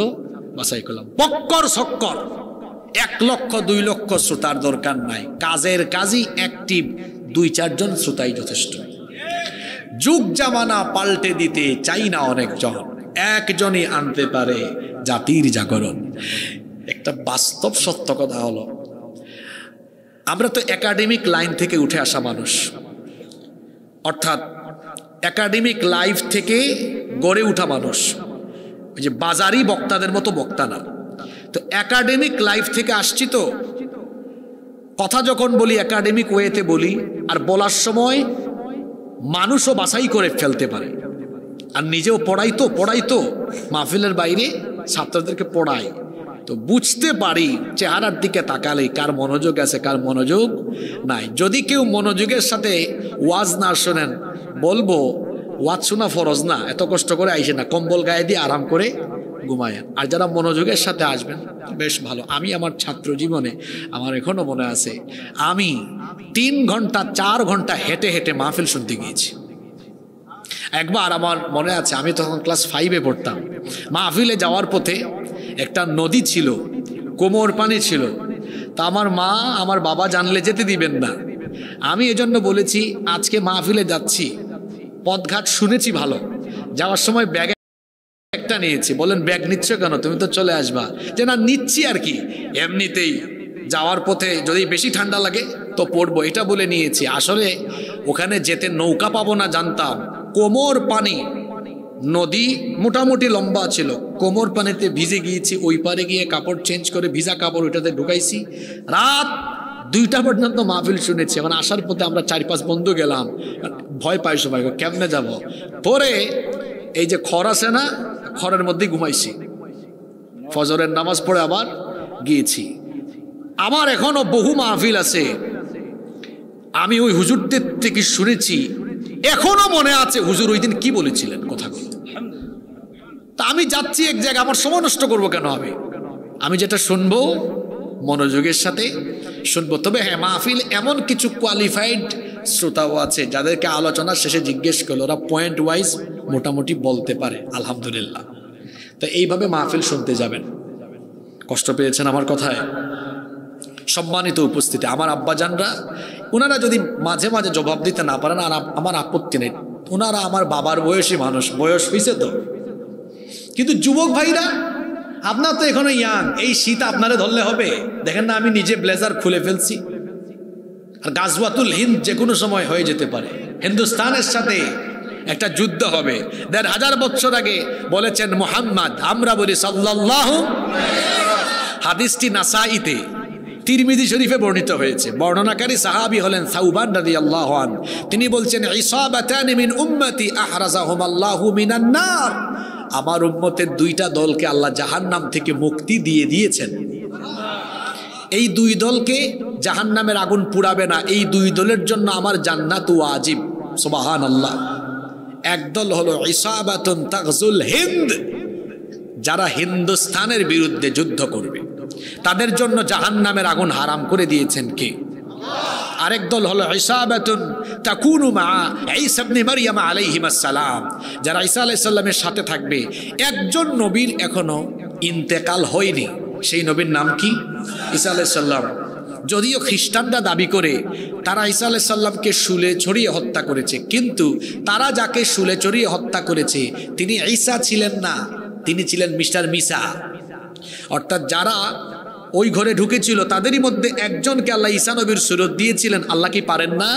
বাছাই করলাম। বক্কর সক্কর 1 লক্ষ 2 লক্ষ শ্রোতার দরকার নাই, কাজের কাজই অ্যাক্টিভ 2-4 জন শ্রোতাই যথেষ্ট। যুগ জামানা পাল্টে দিতে চাই না অনেকজন, একজনই আনতে পারে জাতির জাগরণ। একটা বাস্তব সত্য কথা হলো, আমরা তো একাডেমিক লাইন থেকে উঠে আসা মানুষ, অর্থাৎ একাডেমিক লাইফ থেকে গড়ে ওঠা মানুষ। ওই যে বাজারি বক্তাদের মতো বক্তা না। তো একাডেমিক লাইফ থেকে আসছি, তো কথা যখন বলি একাডেমিক ওয়েতে বলি, আর বলার সময় মানুষও বাছাই করে ফেলতে পারে। আর নিজেও পড়াই তো মাহফিলের বাইরে ছাত্রদেরকে পড়াই, তো বুঝতে পারি চেহারার দিকে তাকালে কার মনোযোগ আছে কার মনোযোগ নাই। যদি কেউ মনোযোগের সাথে ওয়াজ না শোনেন, বলবো ওয়াজ শোনা ফরজ না, এত কষ্ট করে আইসে না, কম্বল গায়ে দিয়ে আরাম করে ঘুমায়েন। আর যারা মনোযোগের সাথে আসবেন বেশ ভালো। আমি আমার ছাত্র জীবনে আমার এখনো মনে আছে, আমি 3 ঘন্টা 4 ঘন্টা হেঁটে হেঁটে মাহফিল শুনতে গিয়েছি। একবার আমার মনে আছে, আমি তখন ক্লাস 5-এ পড়তাম। মাহফিলে যাওয়ার পথে একটা নদী ছিল, কোমর পানি ছিল। তা আমার মা আমার বাবা জানলে যেতে দিবেন না। আমি এজন্য বলেছি আজকে মাহফিলে যাচ্ছি, পথঘাট শুনেছি ভালো, যাওয়ার সময় ব্যাগ একটা নিয়েছি। বলেন ব্যাগ নিচ্ছ কেন, তুমি তো চলে আসবা। যে না নিচ্ছি আর কি, এমনিতেই যাওয়ার পথে যদি বেশি ঠান্ডা লাগে তো পড়বো, এটা বলে নিয়েছি। আসলে ওখানে যেতে নৌকা পাবো না জানতাম। কোমর পানি, নদী মোটামুটি লম্বা ছিল, কোমর পানিতে ভিজে গিয়েছি। ওই পারে গিয়ে কাপড় চেঞ্জ করে ভিজা কাপড় ওইটাতে ঢুকাইছি। রাত 2টা পর্যন্ত মাহফিল শুনেছি। এখন আসার পথে আমরা 4-5 বন্ধু গেলাম, ভয় পাই সবাই, কেমনে যাব। পরে এই যে খড় আছে না, খড়ের মধ্যে ঘুমাইছি। ফজরের নামাজ পড়ে আবার গিয়েছি। আমার এখনো বহু মাহফিল আছে, আমি ওই হুজুরদের থেকে শুনেছি, এখনো মনে আছে হুজুর ওই দিন কি বলেছিলেন কথাগুলো। তা আমি যাচ্ছি এক জায়গায়, আমার সময় নষ্ট করবো কেন? আমি যেটা শুনবো মনোযোগের সাথে শুনবো। তবে হ্যাঁ, মাহফিল এমন কিছু কোয়ালিফাইড শ্রোতাও আছে যাদেরকে আলোচনার শেষে জিজ্ঞেস করলো, ওরা পয়েন্ট ওয়াইজ মোটামুটি বলতে পারে, আলহামদুলিল্লাহ। তো এইভাবে মাহফিল শুনতে যাবেন। কষ্ট পেয়েছেন আমার কথায়? সম্মানিত উপস্থিতি, আমার আব্বাজানরা, ওনারা যদি মাঝে মাঝে জবাব দিতে না পারেন আর আমার আপত্তি নেই, ওনারা আমার বাবার বয়সী মানুষ, বয়স হয়েছে তো। কিন্তু যুবক ভাইরা, আপনার তো এখনো ইয়াং, এই শীত আপনারে ধরলে হবে? দেখেন না আমি নিজে ব্লেজার খুলে ফেলছি। আর গাজওয়াতুল হিন্দ যে কোনো সময় হয়ে যেতে পারে, হিন্দুস্তানের সাথে একটা যুদ্ধ হবে। 1500 বছর আগে বলেছেন মুহাম্মদ, আমরা বলি সাল্লাল্লাহু। হাদিসটি নাসাইতে, তিরমিজি শরীফে বর্ণিত হয়েছে। বর্ণনাকারী সাহাবী হলেন সাউবান রাদিয়াল্লাহু আনহু। তিনি বলছেন, ইসাবাতান মিন উম্মতি আহরাজাহুমাল্লাহু মিনান নার। আমার উম্মতের 2টা দলকে আল্লাহ জাহান্নাম থেকে মুক্তি দিয়ে দিয়েছেন। এই 2 দলকে জাহান্নামের আগুন পুড়াবে না, এই 2 দলের জন্য আমার জান্নাত ওয়াজিব। সুবহানাল্লাহ। একদল হলো ইসাবাতুন তাগজুল হিন্দ, যারা হিন্দুস্তানের বিরুদ্ধে যুদ্ধ করবে, তাদের জন্য জাহান্নামের আগুন হারাম করে দিয়েছেন কে? আরেক দল হলো ইসাবাতুন তাকুনু মা ঈসা ইবনে মারইয়াম আলাইহিস সালাম, যারা ঈসা আলাইহিস সালামের সাথে থাকবে। একজন নবীর এখনো ইন্তেকাল হয়নি, সেই নবীর নাম কি? ঈসা আলাইহিস সালাম। যদিও খ্রিস্টানরা দাবি করে তারা ঈসা আলাইহিস সালামকে শুলে চড়িয়ে হত্যা করেছে, কিন্তু তারা যাকে শুলে চড়িয়ে হত্যা করেছে তিনি ঈসা ছিলেন না, তিনি ছিলেন মিস্টার মিসা। অর্থাৎ যারা ওই ঘরে ঢুকেছিল তাদেরই মধ্যে একজনকে আল্লাহ ঈসা নবীর সুরত দিয়েছিলেন। আল্লাহ কি পারেন না?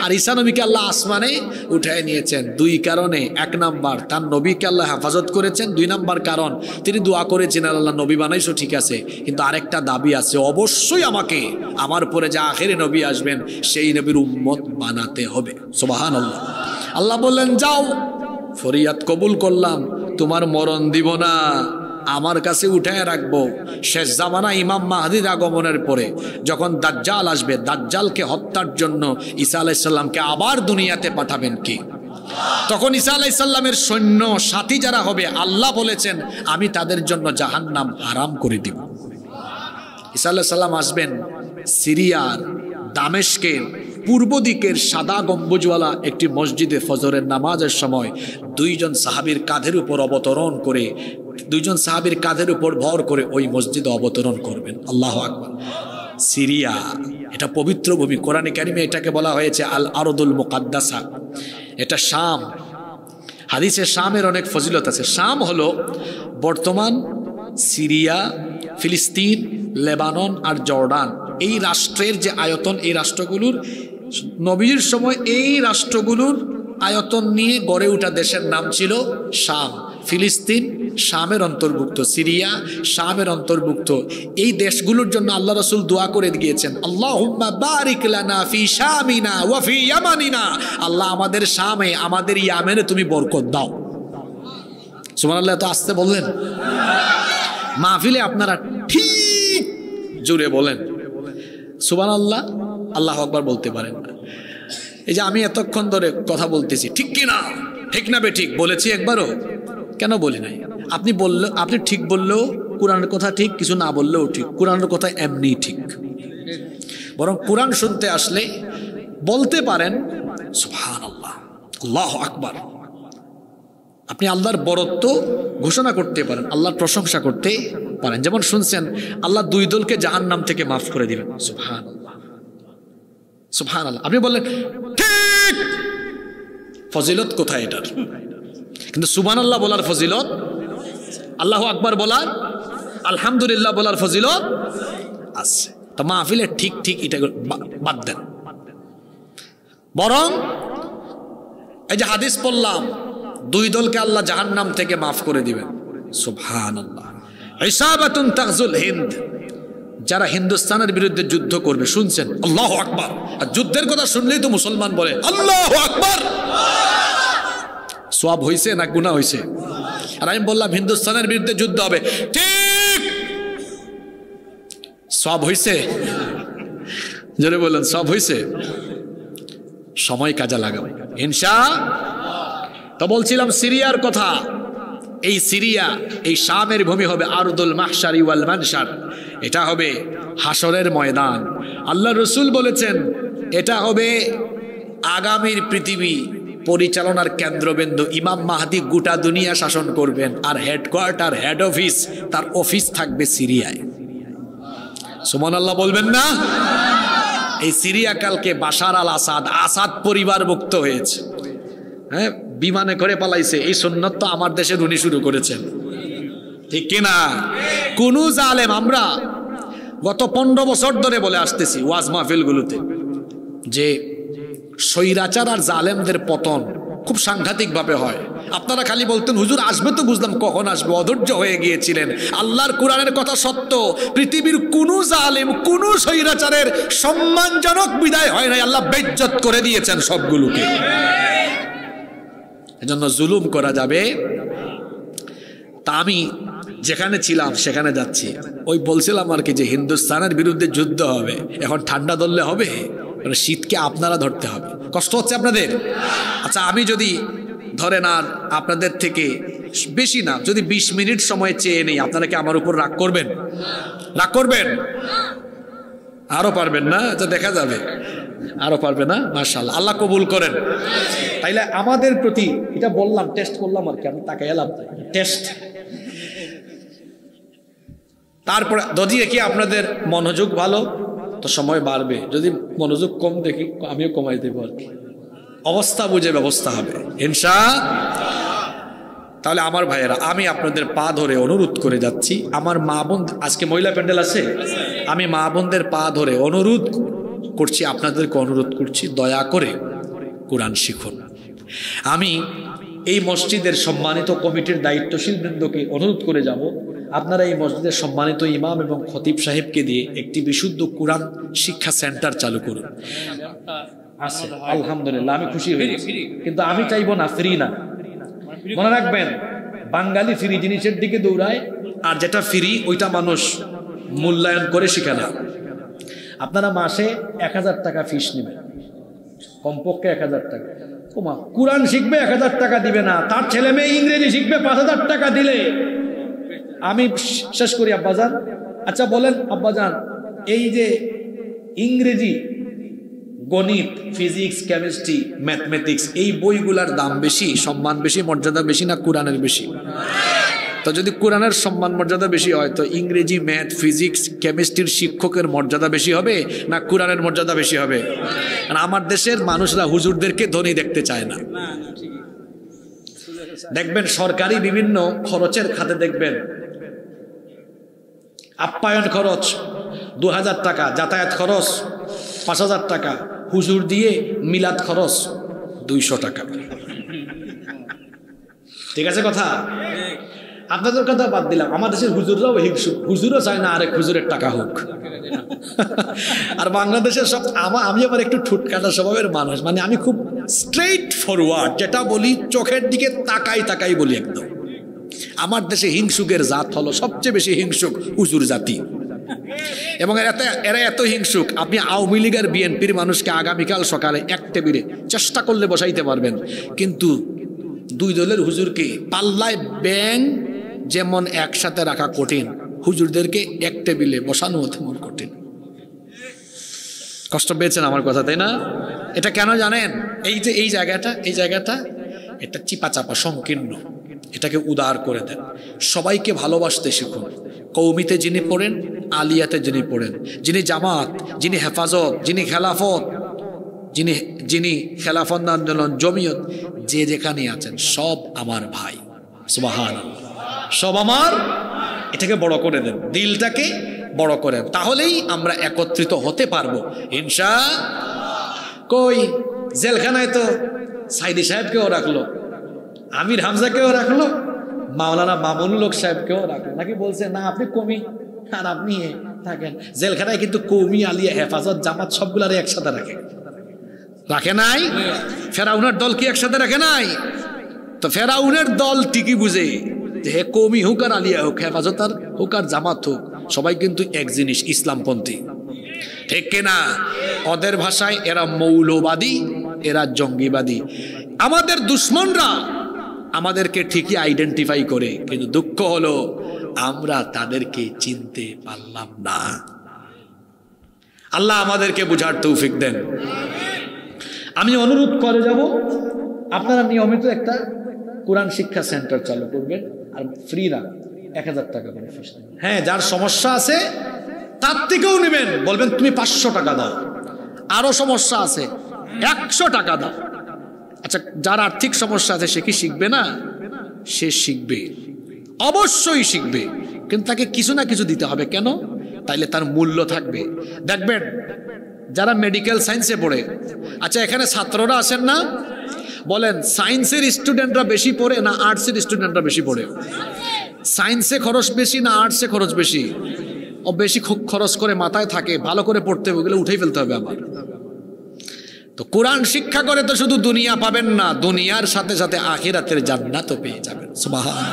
আর ঈসা নবীকে আল্লাহ আসমানে উঠায় নিয়েছেন 2 কারণে। 1 নাম্বার, তার নবীকে আল্লাহ হেফাজত করেছেন। 2 নাম্বার কারণ, তিনি দোয়া করেছেন, আল্লাহ নবী বানাইছো ঠিক আছে, কিন্তু আরেকটা দাবি আছে, অবশ্যই আমাকে আমার পরে যে আখেরি নবী আসবেন সেই নবীর উম্মত বানাতে হবে। সুবহানাল্লাহ। আল্লাহ বললেন, যাও, ফরিয়াদ কবুল করলাম, তোমার মরণ দিব না, আমার কাছে উঠায় রাখবো। শেষ জামানা ইমাম মাহদির আগমনের পরে যখন দাজ্জাল আসবে, দাজ্জালকে হত্যার জন্য ঈসা আলাইহিস সালামকে আবার দুনিয়াতে পাঠাবেন কি? তখন ঈসা আলাইহিস সালামের সৈন্য সাথী যারা হবে, আল্লাহ বলেছেন আমি তাদের জন্য জাহান্নাম হারাম করে দিব। ঈসা আলাইহিস সালাম আসবেন সিরিয়ার দামেস্কের পূর্ব দিকের সাদা গম্বুজওয়ালা একটি মসজিদে ফজরের নামাজের সময় 2 জন সাহাবীর কাঁধের উপর অবতরণ করে, 2 জন সাহাবীর কাঁধের উপর ভর করে ওই মসজিদে অবতরণ করবেন। আল্লাহু আকবার। সিরিয়া এটা পবিত্র ভূমি, কোরআনে কারিমে এটাকে বলা হয়েছে আল আরদুল মুকাদ্দাসা। এটা শাম। হাদিসে শামের অনেক ফজিলত আছে। শাম হলো বর্তমান সিরিয়া, ফিলিস্তিন, লেবানন আর জর্ডান। এই রাষ্ট্রের যে আয়তন, এই রাষ্ট্রগুলোর নবীর সময় এই রাষ্ট্রগুলোর আয়তন নিয়ে গড়ে ওঠা দেশের নাম ছিল শাম। ফিলিস্তিন শামের অন্তর্ভুক্ত, সিরিয়া শামের অন্তর্ভুক্ত, এই দেশগুলোর জন্য আল্লাহ রাসূল দোয়া করে গিয়েছেন, আল্লাহুম্মা বারিক লানা ফি শামিনা ওয়া ফি ইয়ামানিনা, আল্লাহ আমাদের শামে আমাদের ইয়ামেনে তুমি বরকত দাও। সুবহানাল্লাহ। তো আসতে বললেন মাহফিলে আপনারা ঠিক জোরে বলেন সুবহানাল্লাহ, আল্লাহু আকবার বলতে পারেন না। এই যে আমি এতক্ষণ ধরে কথা বলতেছি, ঠিক কি না, ঠিক না বেঠিক বলেছি একবারও? কেন বলি নাই? আপনি বললে, আপনি ঠিক বললেও কোরআনের কথা ঠিক, কিছু না বললেও ঠিক, কোরআনের কথা এমনি ঠিক। বরং কোরআন শুনতে আসলে বলতে পারেন সুবহানাল্লাহ, আল্লাহু আকবার। আপনি আল্লাহর বরত্ব ঘোষণা করতে পারেন, আল্লাহর প্রশংসা করতে পারেন। যেমন শুনছেন আল্লাহ 2 দলকে জাহান্নাম থেকে মাফ করে দিবেন, সুবহানাল্লাহ সুবহানাল্লাহ। আপনি বললেন ঠিক, ফজিলত কোথায় এটার? কিন্তু সুবহানাল্লাহ বলার ফজিলত, আল্লাহু আকবার বলার, আলহামদুলিল্লাহ বলার ফজিলত আছে। তো মাহফিলে ঠিক ঠিক এটা বাদ দেন, বরং এই যে হাদিস পড়লাম 2 দলকে আল্লাহ জাহান্নাম থেকে মাফ করে দিবেন, সুবহানাল্লাহ। ইসাবাতুন তাগজুল হিন্দ, যারা হিন্দুস্তানের বিরুদ্ধে যুদ্ধ করবে, শুনছেন আল্লাহু আকবার। আর যুদ্ধের কথা শুনলেই তো মুসলমান বলে আল্লাহু আকবার। সওয়াব হইছে না গুনাহ হইছে? আর আমি বললাম হিন্দুস্তানের বিরুদ্ধে যুদ্ধ হবে, ঠিক, সওয়াব হইছে? জোরে বলেন সওয়াব হইছে? সময় কাজে লাগাবো ইনশাআল্লাহ। তো বলছিলাম সিরিয়ার কথা। এই সিরিয়া, এই শামের ভূমি হবে আরদুল মাহশারি ওয়াল মানশার, এটা হবে হাসরের ময়দান। আল্লাহ রসুল বলেছেন এটা হবে আগামীর পৃথিবী পরিচালনার কেন্দ্রবিন্দু। ইমাম মাহদি গোটা দুনিয়া শাসন করবেন, আর হেডকোয়ার্টার, হেড অফিস, তার অফিস থাকবে সিরিয়ায়। সুবহানাল্লাহ বলবেন না? এই সিরিয়া কালকে বাশার আল আসাদ, আসাদ পরিবার মুক্ত হয়েছে, হ্যাঁ, বিমানে করে পালাইছে। এই সুন্নত তো আমার দেশের উনি শুরু করেছেন, ঠিক কিনা? কোন জালেম, আমরা গত 15 বছর ধরে বলে আসতেছি ওয়াজ মাহফিলগুলোতে যে স্বৈরাচার আর জালেমদের পতন খুব সাংঘাতিক ভাবে হয়। আপনারা খালি বলতেন হুজুর আসবে তো, বুঝলাম কখন আসবে, অধৈর্য হয়ে গিয়েছিলেন। আল্লাহর কোরআনের কথা সত্য, পৃথিবীর কোন জালেম, কোন স্বৈরাচারের সম্মানজনক বিদায় হয় নাই, আল্লাহ বেইজ্জত করে দিয়েছেন সবগুলোকে। এজন্য জুলুম করা যাবে। তা আমি যেখানে ছিলাম সেখানে যাচ্ছি, ওই বলছিলাম আর কি যে হিন্দুস্তানের বিরুদ্ধে যুদ্ধ হবে। এখন ঠান্ডা ধরলে হবে? শীতকে আপনারা ধরতে হবে। কষ্ট হচ্ছে আপনাদের? আচ্ছা, আমি যদি ধরেন আর আপনাদের থেকে বেশি না, যদি 20 মিনিট সময় চেয়ে নেই, আপনারা কি আমার উপর রাগ করবেন? রাগ করবেন? আরো পারবেন না? আচ্ছা, দেখা যাবে। আরো পারবে না? মাশাআল্লাহ, আল্লাহ কবুল করেন। তাইলে আমাদের প্রতি এটা বললাম, টেস্ট করলাম আর কি, আমি তাকাই এলাম টেস্ট। তারপরে যদি দেখি আপনাদের মনোযোগ ভালো তো সময় বাড়বে, যদি মনোযোগ কম দেখি আমিও কমাই দেবো আর কি। অবস্থা বুঝে ব্যবস্থা হবে ইনশাআল্লাহ। তাহলে আমার ভাইয়েরা, আমি আপনাদের পা ধরে অনুরোধ করে যাচ্ছি, আমার মা বোন, আজকে মহিলা প্যান্ডেল আছে, আমি মা বোনদের পা ধরে অনুরোধ করছি, আপনাদেরকে অনুরোধ করছি, দয়া করে কোরআন শিখুন। আমি এই মসজিদের সম্মানিত কমিটির দায়িত্বশীল বৃন্দকে অনুরোধ করে যাব, আপনারা এই মসজিদের সম্মানিত ইমাম এবং খতিব সাহেবকে দিয়ে একটি বিশুদ্ধ কোরআন শিক্ষা সেন্টার চালু করুন। আছে আলহামদুলিল্লাহ, আমি খুশি হয়েছি, কিন্তু আমি চাইবো না ফ্রি না। মনে রাখবেন, বাঙালি ফ্রি জিনিসের দিকে দৌড়ায়, আর যেটা ফ্রি ওইটা মানুষ মূল্যায়ন করে শিখে না। আপনারা মাসে 1000 টাকা ফিস নেবেন, কমপক্ষে 1000 টাকা। ওমা, কোরআন শিখবে 1000 টাকা দিবে না, তার ছেলে মেয়ে ইংরেজি শিখবে 5000 টাকা দিলে। আমি শেষ করি আব্বাজান। আচ্ছা বলেন আব্বাজান, এই যে ইংরেজি, গণিত, ফিজিক্স, কেমিস্ট্রি, ম্যাথমেটিক্স, এই বইগুলার দাম বেশি, সম্মান বেশি, মর্যাদা বেশি না কোরআনের বেশি? তো যদি কোরআনের সম্মান মর্যাদা বেশি হয়, তো ইংরেজি, ম্যাথ, ফিজিক্স, কেমিস্ট্রির শিক্ষকের মর্যাদা বেশি হবে না কোরআনের মর্যাদা বেশি হবে? আর আমার দেশের মানুষরা হুজুরদেরকে ধনী দেখতে চায় না। দেখবেন সরকারি বিভিন্ন খরচের খাতে দেখবেন আপ্যায়ন খরচ 2000 টাকা, যাতায়াত খরচ 5000 টাকা, হুজুর দিয়ে মিলাদ খরচ 200 টাকা। ঠিক আছে কথা? আপনাদের কথা বাদ দিলাম, আমার দেশের হুজুররাও হিংসুক, হুজুরও চায় না আরেক হুজুরের টাকা হোক। আর বাংলাদেশের সব আমি আবার একটু ঠুটকাটা স্বভাবের মানুষ, মানে আমি খুব স্ট্রেইট ফরওয়ার্ড, যেটা বলি চোখের দিকে তাকাই বলি একদম। আমার দেশে হিংসুকের জাত হলো সবচেয়ে বেশি হিংসুক হুজুর জাতি, এবং এরা এত হিংসুক, আপনি আওয়ামী লীগ আর বিএনপির মানুষকে আগামীকাল সকালে এক টেবিলে চেষ্টা করলে বসাইতে পারবেন, কিন্তু দুই দলের হুজুরকে পাল্লায় ব্যাং যেমন একসাথে রাখা কঠিন, হুজুরদেরকে এক টেবিলে বসানো তেমন কঠিন। কষ্ট পেয়েছেন আমার কথা, তাই না? এটা কেন জানেন? এই জায়গাটা এটা চিপা চাপা সংকীর্ণ, এটাকে উদার করে দেন। সবাইকে ভালোবাসতে শিখুন। কৌমিতে যিনি পড়েন, আলিয়াতে যিনি পড়েন, যিনি জামাত, যিনি হেফাজত, যিনি খেলাফত, যিনি খেলাফত আন্দোলন, জমিয়ত, যে যেখানে আছেন সব আমার ভাই। সুবহানাল্লাহ, সব আমার। এটাকে বড় করে দেন, দিলটাকে বড় করেন, তাহলেই আমরা একত্রিত হতে পারবো ইনশাআল্লাহ। কই জেলখানায় তো সাইদি সাহেবকেও রাখলো, আমির হামজাকেও রাখলো, মাওলানা মামুনুল হক সাহেবকেও রাখলো, নাকি বলছে না আপনি কমি আর আপনি থাকেন জেলখানায়। কিন্তু কৌমি, আলিয়া, হেফাজত, জামাত সবগুলারে একসাথে রাখে নাই? ফেরাউনের দল কি একসাথে রাখে নাই? তো ফেরাউনের দল ঠিকই বুঝে যে হে কৌমি হোক আর আলিয়া হোক, হেফাজত আর হোক আর জামাত হোক, সবাই কিন্তু এক জিনিস, ইসলামপন্থী। ঠিক কিনা? ওদের ভাষায় এরা মৌলবাদী, এরা জঙ্গিবাদী। আমাদের দুশ্মনরা আমাদেরকে ঠিকই আইডেন্টিফাই করে, কিন্তু দুঃখ হলো আমরা তাদেরকে চিনতে পারলাম না। আল্লাহ আমাদেরকে বুঝার তৌফিক দেন। আমি অনুরোধ করে যাব, আপনারা নিয়মিত একটা কোরআন শিক্ষা সেন্টার চালু করবেন, আর ফ্রি না, 1000 টাকা করে ফিস। হ্যাঁ, যার সমস্যা আছে তার থেকেও নেবেন, বলবেন তুমি 500 টাকা দাও। আরো সমস্যা আছে 100 টাকা দাও। আচ্ছা, যার আর্থিক সমস্যা আছে সে কি শিখবে না? সে শিখবে, অবশ্যই শিখবে, কিন্তু তাকে কিছু না কিছু দিতে হবে। কেন? তাইলে তার মূল্য থাকবে। দেখবেন যারা মেডিকেল সায়েন্সে পড়ে, আচ্ছা এখানে ছাত্ররা আছেন না, বলেন সায়েন্সের স্টুডেন্টরা বেশি পড়ে না আর্টসের স্টুডেন্টরা বেশি পড়ে? সায়েন্সে খরচ বেশি না আর্টসে খরচ বেশি? ও বেশি খরচ করে মাথায় থাকে, ভালো করে পড়তে হবে, ওগুলো উঠেই ফেলতে হবে আমার। তো কোরআন শিক্ষা করে তো শুধু দুনিয়া পাবেন না, দুনিয়ার সাথে সাথে আখিরাতের জান্নাতও পেয়ে যাবেন। সুবহানাল্লাহ।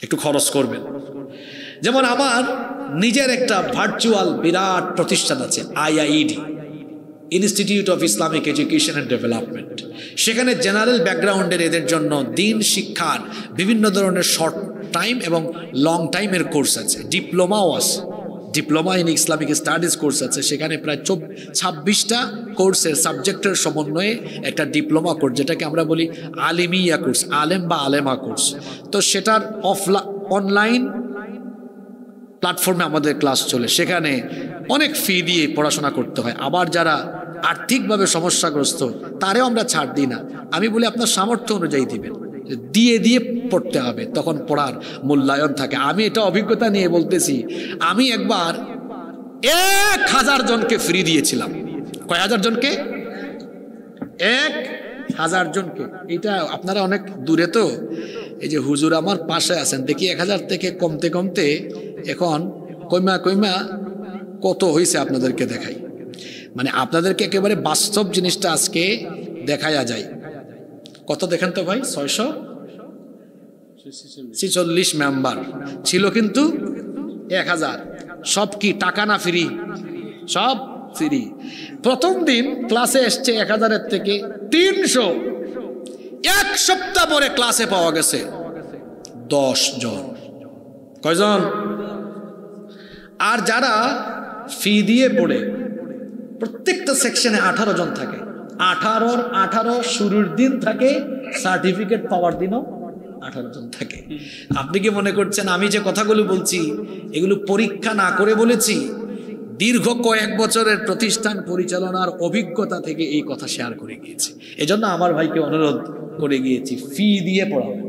একটু খরচ করবেন। যেমন আমার নিজের একটা ভার্চুয়াল বিরাট প্রতিষ্ঠান আছে, IIED, institute of Islamic education and development. সেখানে জেনারেল ব্যাকগ্রাউন্ডের এদের জন্য দিন শিক্ষার বিভিন্ন ধরনের শর্ট টাইম এবং লং টাইমের কোর্স আছে, ডিপ্লোমাও আছে, diploma in Islamic studies course আছে। সেখানে প্রায় 26টা কোর্সের সাবজেক্টের সমন্বয়ে একটা ডিপ্লোমা কোর্স, যেটাকে আমরা বলি আলিমিয়া কোর্স, আলেম বা আলেমা কোর্স। তো সেটার অনলাইন প্ল্যাটফর্মে আমাদের ক্লাস চলে, সেখানে অনেক ফি দিয়ে পড়াশোনা করতে হয়। আবার যারা আর্থিকভাবে সমস্যাগ্রস্ত তারেও আমরা ছাড় দিই না, আমি বলি আপনার সামর্থ্য অনুযায়ী দিবেন, দিয়ে পড়তে হবে, তখন পড়ার মূল্যায়ন থাকে। আমি এটা অভিজ্ঞতা নিয়ে বলতেছি, আমি একবার 1000 জনকে ফ্রি দিয়েছিলাম। কয় হাজার জনকে? 1000 জনকে। এটা আপনারা অনেক দূরে, তো এই যে হুজুর আমার পাশে আছেন, দেখি 1000 থেকে কমতে কমতে এখন কইমা কত হয়েছে আপনাদেরকে দেখাই। মানে আপনাদেরকে একেবারে বাস্তব জিনিসটা আজকে দেখায়া যায়। কত দেখেন তো ভাই? 646 মেম্বার ছিল, কিন্তু 1000। সব কি টাকা না ফ্রি? সব ফ্রি। প্রথম দিন ক্লাসে এসছে 1000-এর থেকে 300। এক সপ্তাহ পরে ক্লাসে পাওয়া গেছে 10 জন। কয়জন? আর যারা ফি দিয়ে পড়ে, প্রত্যেকটা সেকশনে 18 জন থাকে। 18 শুরুর দিন থাকে, সার্টিফিকেট পাওয়ার দিনও 18 জন থাকে। আপনি কি মনে করছেন আমি যে কথাগুলো বলছি এগুলো পরীক্ষা না করে বলেছি? দীর্ঘ কয়েক বছরের প্রতিষ্ঠান পরিচালনার অভিজ্ঞতা থেকে এই কথা শেয়ার করে গিয়েছি। এজন্য আমার ভাইকে অনুরোধ করে গিয়েছি, ফি দিয়ে পড়াবেন।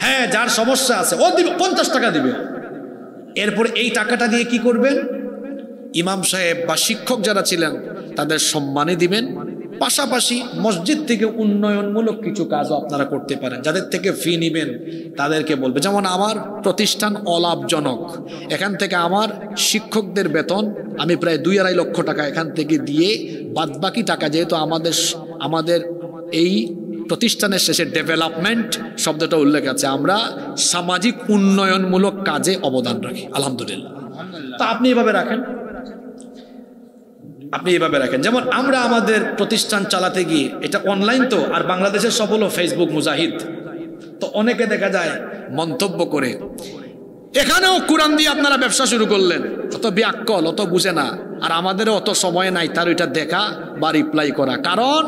হ্যাঁ, যার সমস্যা আছে ও দিবে, 50 টাকা দিবে। এরপরে এই টাকাটা দিয়ে কি করবেন? ইমাম সাহেব বা শিক্ষক যারা ছিলেন তাদের সম্মানে দিবেন, পাশাপাশি মসজিদ থেকে উন্নয়নমূলক কিছু কাজও আপনারা করতে পারেন। যাদের থেকে ফি নেবেন তাদেরকে বলবে, যেমন আমার প্রতিষ্ঠান অলাভজনক, এখান থেকে আমার শিক্ষকদের বেতন আমি প্রায় 2-2.5 লক্ষ টাকা এখান থেকে দিয়ে বাদবাকি টাকা, যেহেতু আমাদের এই প্রতিষ্ঠানের শেষে ডেভেলপমেন্ট শব্দটা উল্লেখ আছে, আমরা সামাজিক উন্নয়নমূলক কাজে অবদান রাখি আলহামদুলিল্লাহ। তা আপনি এভাবে রাখেন, যেমন আমরা আমাদের প্রতিষ্ঠান চালাতে গিয়ে, এটা অনলাইন তো, আর বাংলাদেশের সব হলো ফেসবুক মুজাহিদ, তো অনেকে দেখা যায় মন্তব্য করে, এখানেও কোরআন দিয়ে আপনারা ব্যবসা শুরু করলেন, অত ব্যাকল, অত বুঝে না, আর আমাদেরও অত সময় নাই তার ওইটা দেখা বা রিপ্লাই করা। কারণ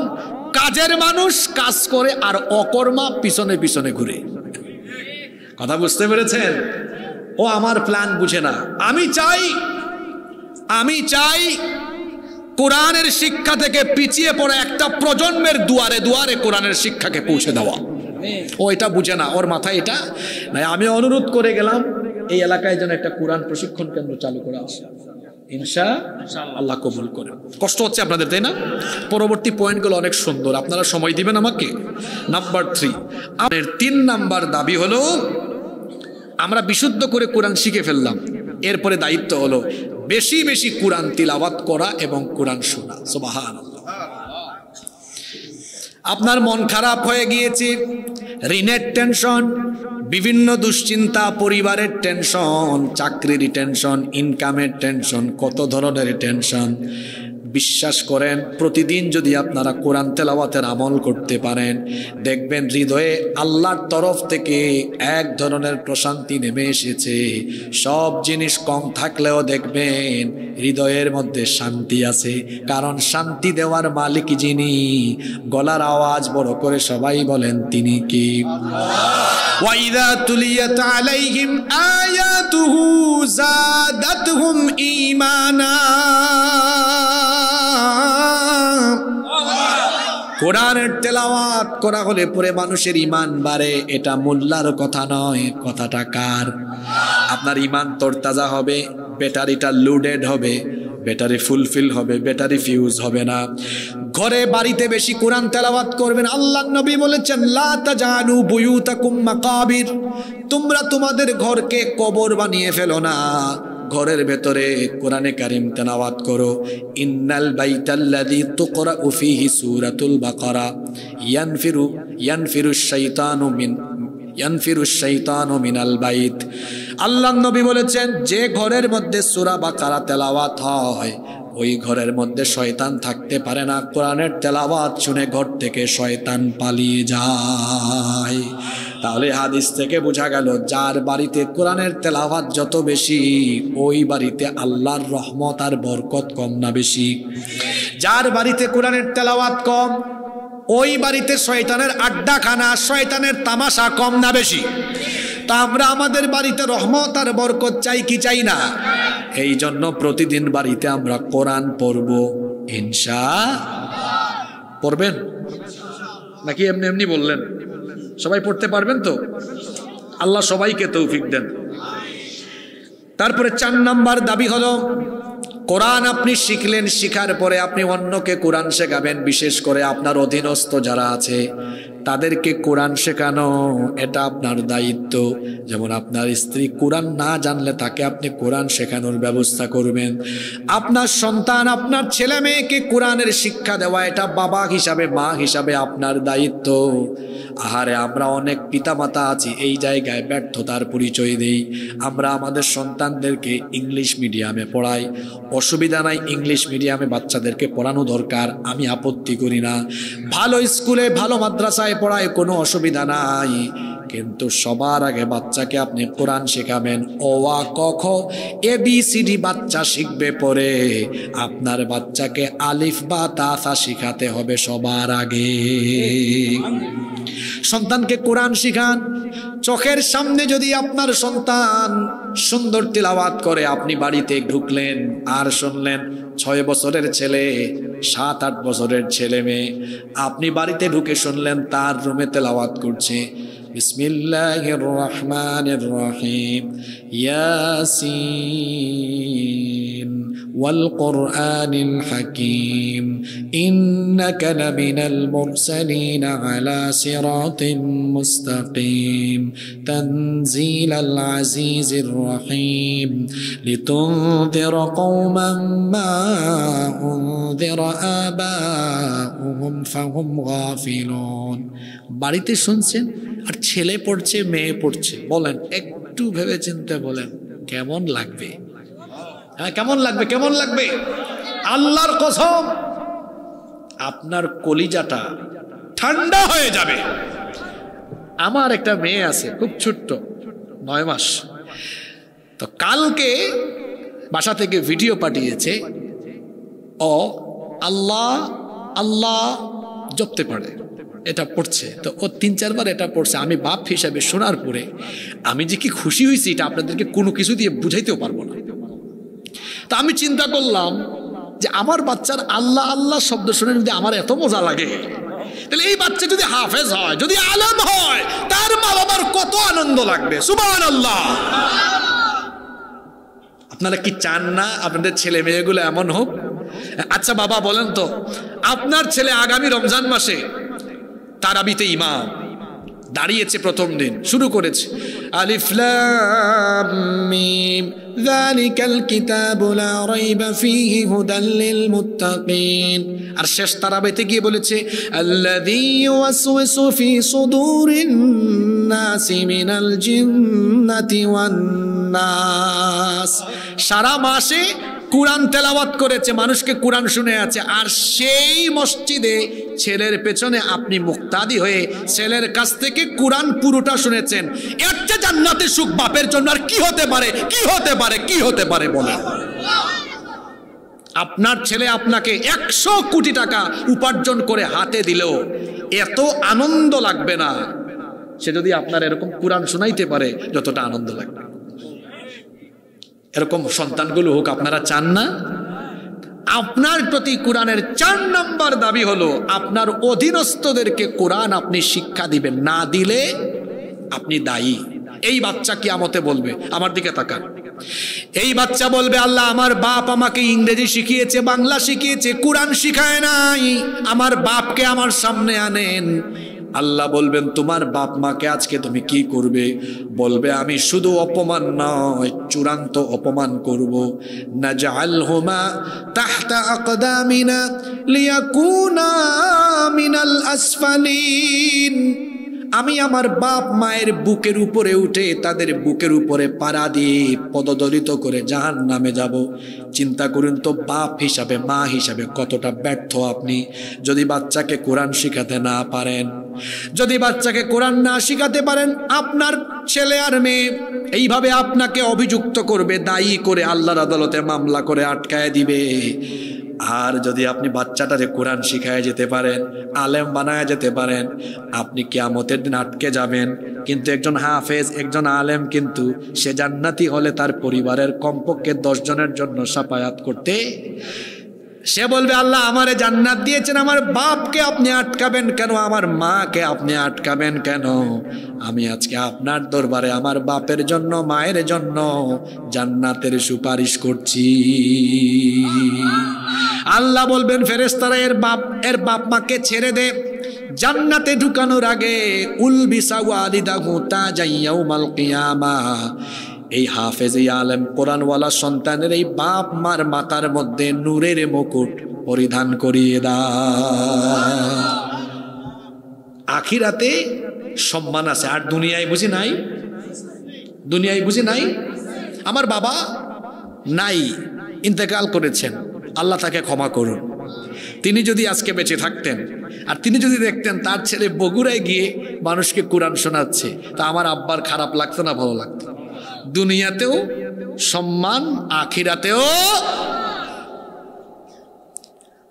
কাজের মানুষ কাজ করে আর অকর্মা পিছনে পিছনে ঘুরে। কথা বুঝতে পেরেছেন? ও আমার প্ল্যান বুঝে না। আমি চাই কোরআনের শিক্ষা থেকে পিছিয়ে পড়া একটা প্রজন্মের দুয়ারে দুয়ারে কোরআনের শিক্ষাকে পৌঁছে দেওয়া। ও এটা বুঝে না, ওর মাথায় এটা নাই। আমি অনুরোধ করে গেলাম এই এলাকায় যেন একটা কোরআন প্রশিক্ষণ কেন্দ্র চালু করা আসে, ইনশাআল্লাহ কবুল করে। কষ্ট হচ্ছে আপনাদের, তাই না? পরবর্তী পয়েন্টগুলো অনেক সুন্দর, আপনারা সময় দিবেন আমাকে। নাম্বার 3, আমাদের 3 নাম্বার দাবি হলো, আমরা বিশুদ্ধ করে কোরআন শিখে ফেললাম, এরপরে দায়িত্ব হলো বেশি বেশি কোরআন তিলাওয়াত করা এবং কোরআন শোনা। সুবহানাল্লাহ। আপনার মন খারাপ হয়ে গিয়েছে, ঋণের টেনশন, বিভিন্ন দুশ্চিন্তা, পরিবারের টেনশন, চাকরির টেনশন, ইনকামের টেনশন, কত ধরনের টেনশন। বিশ্বাস করেন, প্রতিদিন যদি আপনারা কোরআন তেলাওয়াতের আমল করতে পারেন, দেখবেন হৃদয়ে আল্লাহর তরফ থেকে এক ধরনের প্রশান্তি নেমে এসেছে। সব জিনিস কম থাকলেও দেখবেন হৃদয়ের মধ্যে শান্তি আছে, কারণ শান্তি দেওয়ার মালিক যিনি। গলার আওয়াজ বড় করে সবাই বলেন, তিনি কি? ওয়াইদা তুলিয়াত আলাইহিম আয়াতুহু যাদাতহুম ঈমানা। কোরআনের তেলাওয়াত করা হলে পরে মানুষের ঈমান বাড়ে, এটা মোল্লার কথা নয়। কথাটা কার? আপনার ঈমান তরতাজা হবে, ব্যাটারিটা লোডেড হবে, ব্যাটারি ফুলফিল হবে, ব্যাটারি ফিউজ হবে না। ঘরে বাড়িতে বেশি কোরআন তেলাওয়াত করবেন। আল্লাহর নবী বলেছেন, লা তাজালু বুয়ুতাকুম মাকাবির, তোমরা তোমাদের ঘরকে কবর বানিয়ে ফেলো না, ঘরের ভেতরে কোরআনে কারীম তেলাওয়াত করো। ইন্নাল বাইতাল্লাযী তুকরাউ ফীহি সূরাতুল বাকারা ইয়ানফিরুশ শাইতানু মিনাল বাইত। আল্লাহর নবী বলেছেন, যে ঘরের মধ্যে সূরা বাকারা তেলাওয়াত হয় ওই ঘরের মধ্যে শয়তান থাকতে পারে না। কোরআনের তেলাওয়াত শুনে ঘর থেকে শয়তান পালিয়ে যায়। তাহলে হাদিস থেকে বোঝা গেল, যার বাড়িতে কোরআনের তেলাওয়াত যত বেশি, ওই বাড়িতে আল্লাহর রহমত আর বরকত কম না বেশি? যার বাড়িতে কোরআনের তেলাওয়াত কম, ওই বাড়িতে শয়তানের আড্ডাখানা, শয়তানের তামাশা কম না বেশি? তা আমরা আমাদের বাড়িতে রহমত আর বরকত চাই কি চাই না? এই জন্য প্রতিদিন বাড়িতে আমরা কোরআন পড়ব। ইনশাআল্লাহ পড়বেন নাকি এমনি এমনি বললেন? সবাই পড়তে পারবেন তো? আল্লাহ সবাইকে তৌফিক দেন। তারপরে 4 নাম্বার দাবি হলো, কোরআন আপনি শিখলেন, শিখার পরে আপনি অন্যকে কোরআন শেখাবেন। বিশেষ করে আপনার অধীনস্থ যারা আছে তাদেরকে কোরআন শেখানো, এটা আপনার দায়িত্ব। যেমন আপনার স্ত্রী কোরআন না জানলে তাকে আপনি কোরআন শেখানোর ব্যবস্থা করবেন। আপনার সন্তান, আপনার ছেলে মেয়েকে কোরআনের শিক্ষা দেওয়া, এটা বাবা হিসাবে, মা হিসাবে আপনার দায়িত্ব। আহারে, আমরা অনেক পিতামাতা আছি এই জায়গায় ব্যর্থতার পরিচয় দেই। আমরা আমাদের সন্তানদেরকে ইংলিশ মিডিয়ামে পড়াই, অসুবিধা নাই, ইংলিশ মিডিয়ামে বাচ্চাদেরকে পড়ানো দরকার, আমি আপত্তি করি না। ভালো স্কুলে, ভালো মাদ্রাসায় পড়ায়, কোনো অসুবিধা নাই। কিন্তু সবার আগে বাচ্চাকে আপনি কোরআন শেখাবেন। অ আ ক খ ABCD বাচ্চা শিখবে, পরে আপনার বাচ্চাকে আলিফ বা তা সা শিখাতে হবে সবার আগে। সন্তানকে কোরআন শিখান। চোখের সামনে যদি আপনার সন্তান সুন্দর তিলাওয়াত করে, আপনি বাড়িতে ঢুকলেন আর শুনলেন 6 বছরের ছেলে, 7-8 বছরের ছেলে মেয়ে, আপনি বাড়িতে ঢুকে শুনলেন তার রুমে তেলাওয়াত করছে, বিসমিল্লাহির রহমানির রহিম, ইয়াসিন ওয়াল কুরআনিল হাকীম, ইন্নাকা লামিনাল মুরসালিন আলা সিরাতিম মুস্তাকিম, তানজিলাল আজিজির রহিম, লিতুনযিরা কওমান মা উনযিরা আবাউহুম ফাহুম গাফিলুন। বাড়িতে শুনছেন আর ছেলে পড়ছে, মেয়ে পড়ছে, বলেন একটু ভেবে চিন্তে বলেন কেমন লাগবে? হ্যাঁ, কেমন লাগবে? কেমন লাগবে? আল্লাহর কসম আপনার কলিজাটা ঠান্ডা হয়ে যাবে। আমার একটা মেয়ে আছে, খুব ছোট্ট, 9 মাস। তো কালকে বাসা থেকে ভিডিও পাঠিয়েছে, ও আল্লাহ আল্লাহ জপতে পারে, এটা পড়ছে। তো ও 3-4 বার এটা পড়ছে। আমি বাপ হিসাবে শোনার পরে আমি যে কি খুশি হয়েছি এটা আপনাদেরকে কোনো কিছু দিয়ে বুঝাইতেও পারবো না। তা আমি চিন্তা করলাম যে আমার বাচ্চার আল্লাহ আল্লাহ শব্দ শুনে যদি আমার এত মজা লাগে, তাহলে এই বাচ্চা যদি হাফেজ হয়, যদি আলেম হয়, তার মা বাবার কত আনন্দ লাগবে। সুবহানাল্লাহ। আপনারা কি চান না আপনাদের ছেলে মেয়েগুলো এমন হোক? আচ্ছা বাবা বলেন তো, আপনার ছেলে আগামী রমজান মাসে তারাবিতে ইমাম দাঁড়িয়েছে, প্রথম দিন শুরু করেছে আলিফ লাম মিম যালিকাল কিতাবু লা রাইবা ফীহি হুদাল লিল মুত্তাকিন, আর শেষ তারাবিতে গিয়ে বলেছে আল্লাযী ইউওয়াসওয়িসু ফী সুদুরিন নাসি মিনাল জিন্নাতি ওয়ান নাস। সারা মাসে কুরআন তেলাওয়াত করেছে, মানুষকে কুরআন শুনে আছে, আর সেই মসজিদে ছেলের পেছনে আপনি মুক্তাদি হয়ে ছেলের কাছ থেকে কুরআন পুরোটা শুনেছেন। এর চেয়ে জান্নাতের সুখ বাপের জন্য আর কি হতে পারে? কি হতে পারে? কি হতে পারে বলেন? আপনার ছেলে আপনাকে 100 কোটি টাকা উপার্জন করে হাতে দিলেও এত আনন্দ লাগবে না সে যদি আপনার এরকম কুরআন শোনাইতে পারে যতটা আনন্দ লাগবে। এরকম সন্তানগুলো হোক, আপনারা চান না? আপনার প্রতি কোরআনের 4 নম্বর দাবি হলো আপনার অধীনস্থদেরকে কোরআন আপনি শিক্ষা দিবেন, না দিলে আপনি দায়ী। এই বাচ্চা কিয়ামতে বলবে, আমার দিকে তাকান, এই বাচ্চা বলবে আল্লাহ আমার বাপ আমাকে ইংরেজি শিখিয়েছে, বাংলা শিখিয়েছে, কোরআন শিখায় নাই, আমার বাপকে আমার সামনে আনেন। আল্লাহ বলবেন তোমার বাপ মাকে আজকে তুমি কি করবে? বলবে আমি শুধু অপমান নয়, চূড়ান্ত অপমান করব। নাজআলহুমা তাহতা আকদামিনা লিয়াকুনা মিনাল আসফালিন, আমি আমার বাপ মায়ের বুকের উপরে উঠে তাদের বুকের উপরে পাড়া দিয়ে পদদলিত করে জাহান্নামে যাব। চিন্তা করুন তো, বাপ হিসাবে মা হিসাবে কতটা ব্যর্থ আপনি যদি বাচ্চাকে কোরআন শিখাতে না পারেন। যদি বাচ্চাকে কোরআন না শিখাতে পারেন, আপনার ছেলে আর মেয়ে এইভাবে আপনাকে অভিযুক্ত করবে, দায়ী করে আল্লাহর আদালতে মামলা করে আটকায় দিবে। আর যদি আপনি বাচ্চাটারে কোরআন শিখায় যেতে পারেন, আলেম বানায় যেতে পারেন, আপনি কিয়ামতের দিন আটকে যাবেন। কিন্তু একজন হাফেজ, একজন আলেম কিন্তু সে জান্নাতি হলে তার পরিবারের কমপক্ষে 10 জনের জন্য শাফায়াত করতে, সে বলবে আল্লাহ আমারে জান্নাত দিয়েছেন, আমার বাপকে আপনি আটকাবেন কেন? আমার মাকে আপনি আটকাবেন কেন? আমি আজকে আপনার দরবারে আমার বাপের জন্য মায়ের জন্য জান্নাতের সুপারিশ করছি। আল্লাহ বলবেন ফেরেশতারা এর বাপ মাকে ছেড়ে দে, জান্নাতে ঢুকানোর আগে উলবিসা ওয়ালিদাহু তাজান ইয়াউমাল কিয়ামাহ, এই হাফেজ এই আলেম কোরআনওয়ালা সন্তানের এই বাপ মার মাথার মধ্যে নূরের মুকুট পরিধান করিয়ে দাও। আখিরাতে সম্মান আছে, আর দুনিয়ায় বুঝি নাই? দুনিয়ায় বুঝি নাই? আমার বাবা নাই, ইন্তেকাল করেছেন, আল্লাহ তাকে ক্ষমা করুন। তিনি যদি আজকে বেঁচে থাকতেন আর তিনি যদি দেখতেন তার ছেলে বগুড়ায় গিয়ে মানুষকে কোরআন শোনাচ্ছে, তা আমার আব্বার খারাপ লাগতো না ভালো লাগতো? দুনিয়াতেও সম্মান, আখিরাতেও।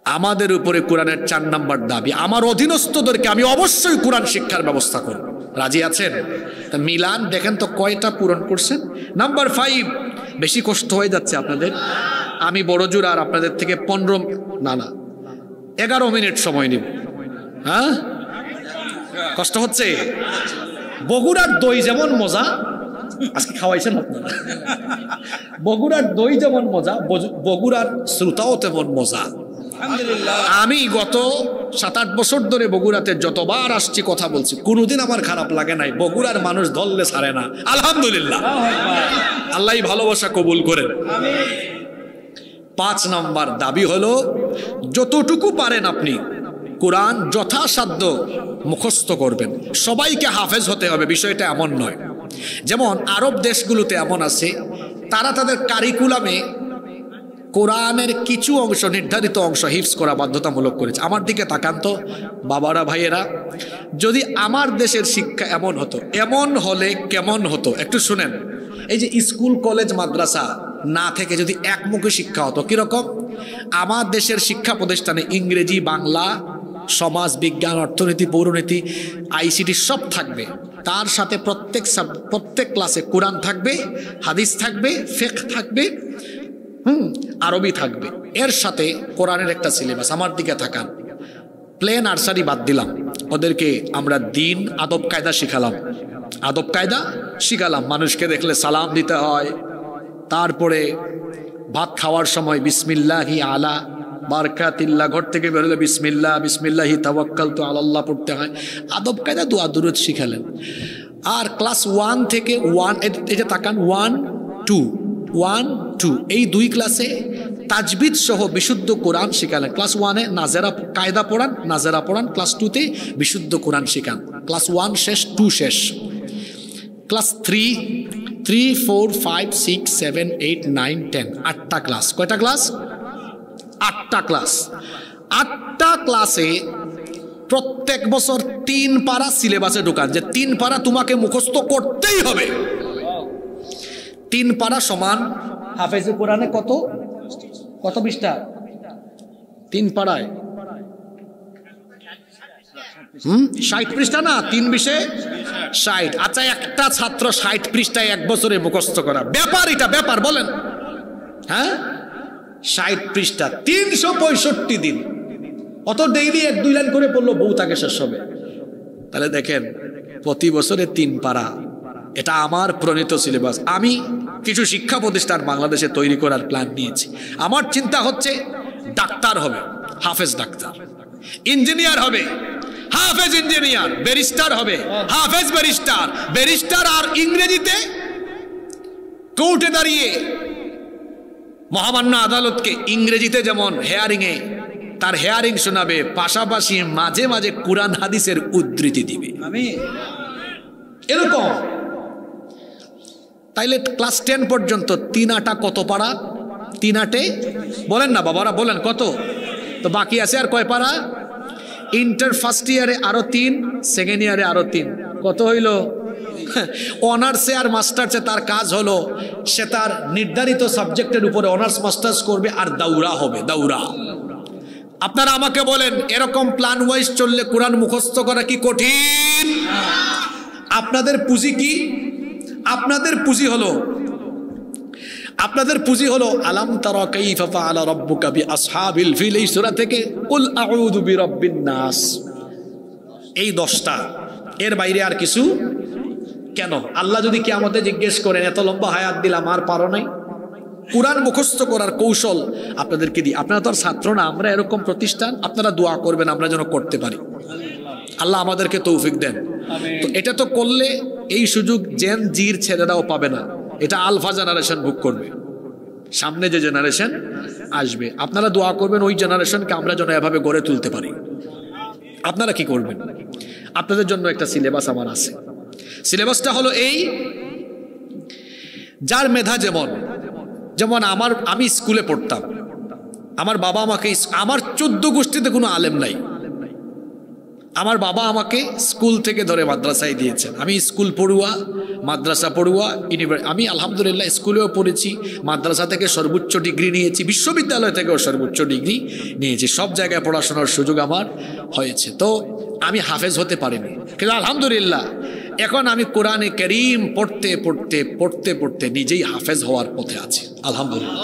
আমাদের উপরে কোরআনের 4 নম্বর দাবি, আমার অধীনস্থদেরকে আমি অবশ্যই কোরআন শিক্ষার ব্যবস্থা করব। রাজি আছেন? মিলান দেখেন তো কয়টা পূরণ করছেন। নাম্বার 5, বেশি কষ্ট হয়ে যাচ্ছে আপনাদের, আমি বড় জোর আর আপনাদের থেকে 11 মিনিট সময় নিব। হ্যাঁ, কষ্ট হচ্ছে? বগুড়ার দই যেমন মজা, আজকে খাওয়াইছেন আপনারা, বগুড়ার দই যেমন মজা, বগুড়ার শ্রোতাও তেমন মজা। আমি গত 7-8 বছর ধরে বগুড়াতে যতবার আসছি কথা বলছি, কোনোদিন আমার খারাপ লাগে নাই। বগুড়ার মানুষ ধরলে ছাড়ে না, আলহামদুলিল্লাহ। আল্লাহ ভালোবাসা কবুল করেন। 5 নম্বর দাবি হলো যতটুকু পারেন আপনি কোরআন যথাসাধ্য মুখস্থ করবেন। সবাইকে হাফেজ হতে হবে বিষয়টা এমন নয়। যেমন আরব দেশগুলোতে এমন আছে, তারা তাদের কারিকুলামে কোরআনের কিছু অংশ, নির্ধারিত অংশ হিফজ করা বাধ্যতামূলক করেছে। আমার দিকে তাকান তো বাবারা, ভাইয়েরা, যদি আমার দেশের শিক্ষা এমন হতো, এমন হলে কেমন হতো একটু শুনেন। এই যে স্কুল কলেজ মাদ্রাসা না থেকে যদি একমুখী শিক্ষা হতো, কিরকম? আমার দেশের শিক্ষা প্রতিষ্ঠানে ইংরেজি, বাংলা, সমাজ বিজ্ঞান, অর্থনীতি, পৌরনীতি, আইসিটি সব থাকবে। তার সাথে প্রত্যেক ক্লাসে কোরআন থাকবে, হাদিস থাকবে, ফিকহ থাকবে, আরবি থাকবে, এর সাথে কোরআনের একটা সিলেবাস। আমার দিকে থাকান, প্লে নার্সারি বাদ দিলাম, ওদেরকে আমরা দিন আদব কায়দা শিখালাম, আদব কায়দা শিখালাম। মানুষকে দেখলে সালাম দিতে হয়, তারপরে ভাত খাওয়ার সময় বিসমিল্লাহি আলা বারকাতিল্লাহ, ঘর থেকে বেরোলে বিসমিল্লাহ, বিসমিল্লাহি তাওয়াক্কালতু আলাল্লাহ পড়তে হয়। আদব কায়দা দোয়া দুরূদ শিখালেন। আর ক্লাস 1 থেকে 1, এটা তাকান 1, 2 এই 2 ক্লাসে তাজবিদ সহ বিশুদ্ধ কোরআন শিখালেন। ক্লাস 1-এ নাজেরা কায়দা পড়ান, নাজেরা পড়ান। ক্লাস 2-তে বিশুদ্ধ কোরআন শিখান। ক্লাস 1 শেষ, 2 শেষ। ক্লাস 3, 4, 5, 6, 7, 8, 9, 10, 8টা ক্লাস। কয়টা ক্লাস? 8টা ক্লাস। 8টা ক্লাসে প্রত্যেক বছর 3 পারা সিলেবাসে ঢোকান, যে 3 পারা তোমাকে মুখস্থ করতেই হবে। 3 পারা সমান হাফেজে কোরআনে কত পৃষ্ঠা? 3 পারায় 60 পৃষ্ঠা না? 3 বিশে 60। আচ্ছা, একটা ছাত্র 60 পৃষ্ঠায় 1 বছরে মুখস্থ করা ব্যাপার, এটা ব্যাপার বলেন? হ্যাঁ, 60 পৃষ্ঠা 365 দিন, অত ডেইলি 1-2 লাইন করে পড়লো, বউ তাকে শেষ হবে। তাহলে দেখেন প্রতি বছরে 3 পারা, এটা আমার প্রণীত সিলেবাস। আমি কিছু শিক্ষা প্রতিষ্ঠান বাংলাদেশে তৈরি করার প্ল্যান নিয়েছি। আমার চিন্তা হচ্ছে ডাক্তার হবে, হাফেজ ডাক্তার, ইঞ্জিনিয়ার হবে, হাফেজ ইঞ্জিনিয়ার, ব্যারিস্টার হবে, হাফেজ ব্যারিস্টার, ব্যারিস্টার আর ইংরেজিতে কোর্টে দাঁড়িয়ে মহামান্য আদালতকে ইংরেজিতে যেমন হেয়ারিংয়ে তার হেয়ারিং শোনাবে, পাশাপাশি মাঝে মাঝে কোরআন হাদিসের উদ্ধৃতি দিবে। এরকম। তাইলে ক্লাস 10 পর্যন্ত 3 আটা কত পারা? 3 আটে বলেন না বাবারা, বলেন কত? তো বাকি আছে আর কয় পারা? ইন্টার ফার্স্ট ইয়ারে আরো 3, সেকেন্ড ইয়ারে আরো 3, কত হইল? অনার্সে আর মাস্টার্সে তার কাজ হলো সে তার নির্ধারিত সাবজেক্টের উপরে অনার্স মাস্টার্স করবে আর দাউরা হবে, দাউরা। আপনারা আমাকে বলেন, এরকম প্ল্যান ওয়াইজ চললে কোরআন মুখস্থ করা কি কঠিন? আপনাদের পুঁজি কি? আপনাদের পুঁজি হলো আলাম তারা কাইফা ফাআলা রাব্বুকা বিআসহাবিল ফিল, এই সূরা থেকে কুল আউযু বিরাব্বিন নাস, এই 10টা, এর বাইরে আর কিছু। কেন? আল্লাহ যদি কিয়ামতে জিজ্ঞেস করেন, এত লম্বা হায়াত দিলাম আর পারো নাই? কোরআন মুখস্থ করার কৌশল আপনাদেরকে দিই। আপনারা তো আর ছাত্র না, আমরা এরকম প্রতিষ্ঠান। আপনারা দোয়া করবেন আমরা যেন করতে পারি, আল্লাহ আমাদেরকে তৌফিক দেন। তো এটা তো করলে এই সুযোগ জেন জির ছেলেরাও পাবে না, এটা আলফা জেনারেশন ভোগ করবে। সামনে যে জেনারেশন আসবে, আপনারা দোয়া করবেন ওই জেনারেশনকে আমরা যেন এভাবে গড়ে তুলতে পারি। আপনারা কি করবেন? আপনাদের জন্য একটা সিলেবাস আমার আছে। সিলেবাসটা হলো এই, যার মেধা যেমন আমি স্কুলে পড়তাম, আমার বাবা আমাকে, আমার 14 গোষ্ঠীতে কোনো আলেম নাই, আমার বাবা আমাকে স্কুল থেকে ধরে মাদ্রাসায় দিয়েছেন। আমি স্কুল পড়ুয়া, মাদ্রাসা পড়ুয়া, আমি আলহামদুলিল্লাহ স্কুলেও পড়েছি, মাদ্রাসা থেকে সর্বোচ্চ ডিগ্রি নিয়েছি, বিশ্ববিদ্যালয় থেকেও সর্বোচ্চ ডিগ্রি নিয়েছি, সব জায়গায় পড়াশোনার সুযোগ আমার হয়েছে। তো আমি হাফেজ হতে পারিনি, কিন্তু আলহামদুলিল্লাহ এখন আমি কোরআনে কারীম পড়তে পড়তে পড়তে পড়তে নিজেই হাফেজ হওয়ার পথে আছি, আলহামদুলিল্লাহ।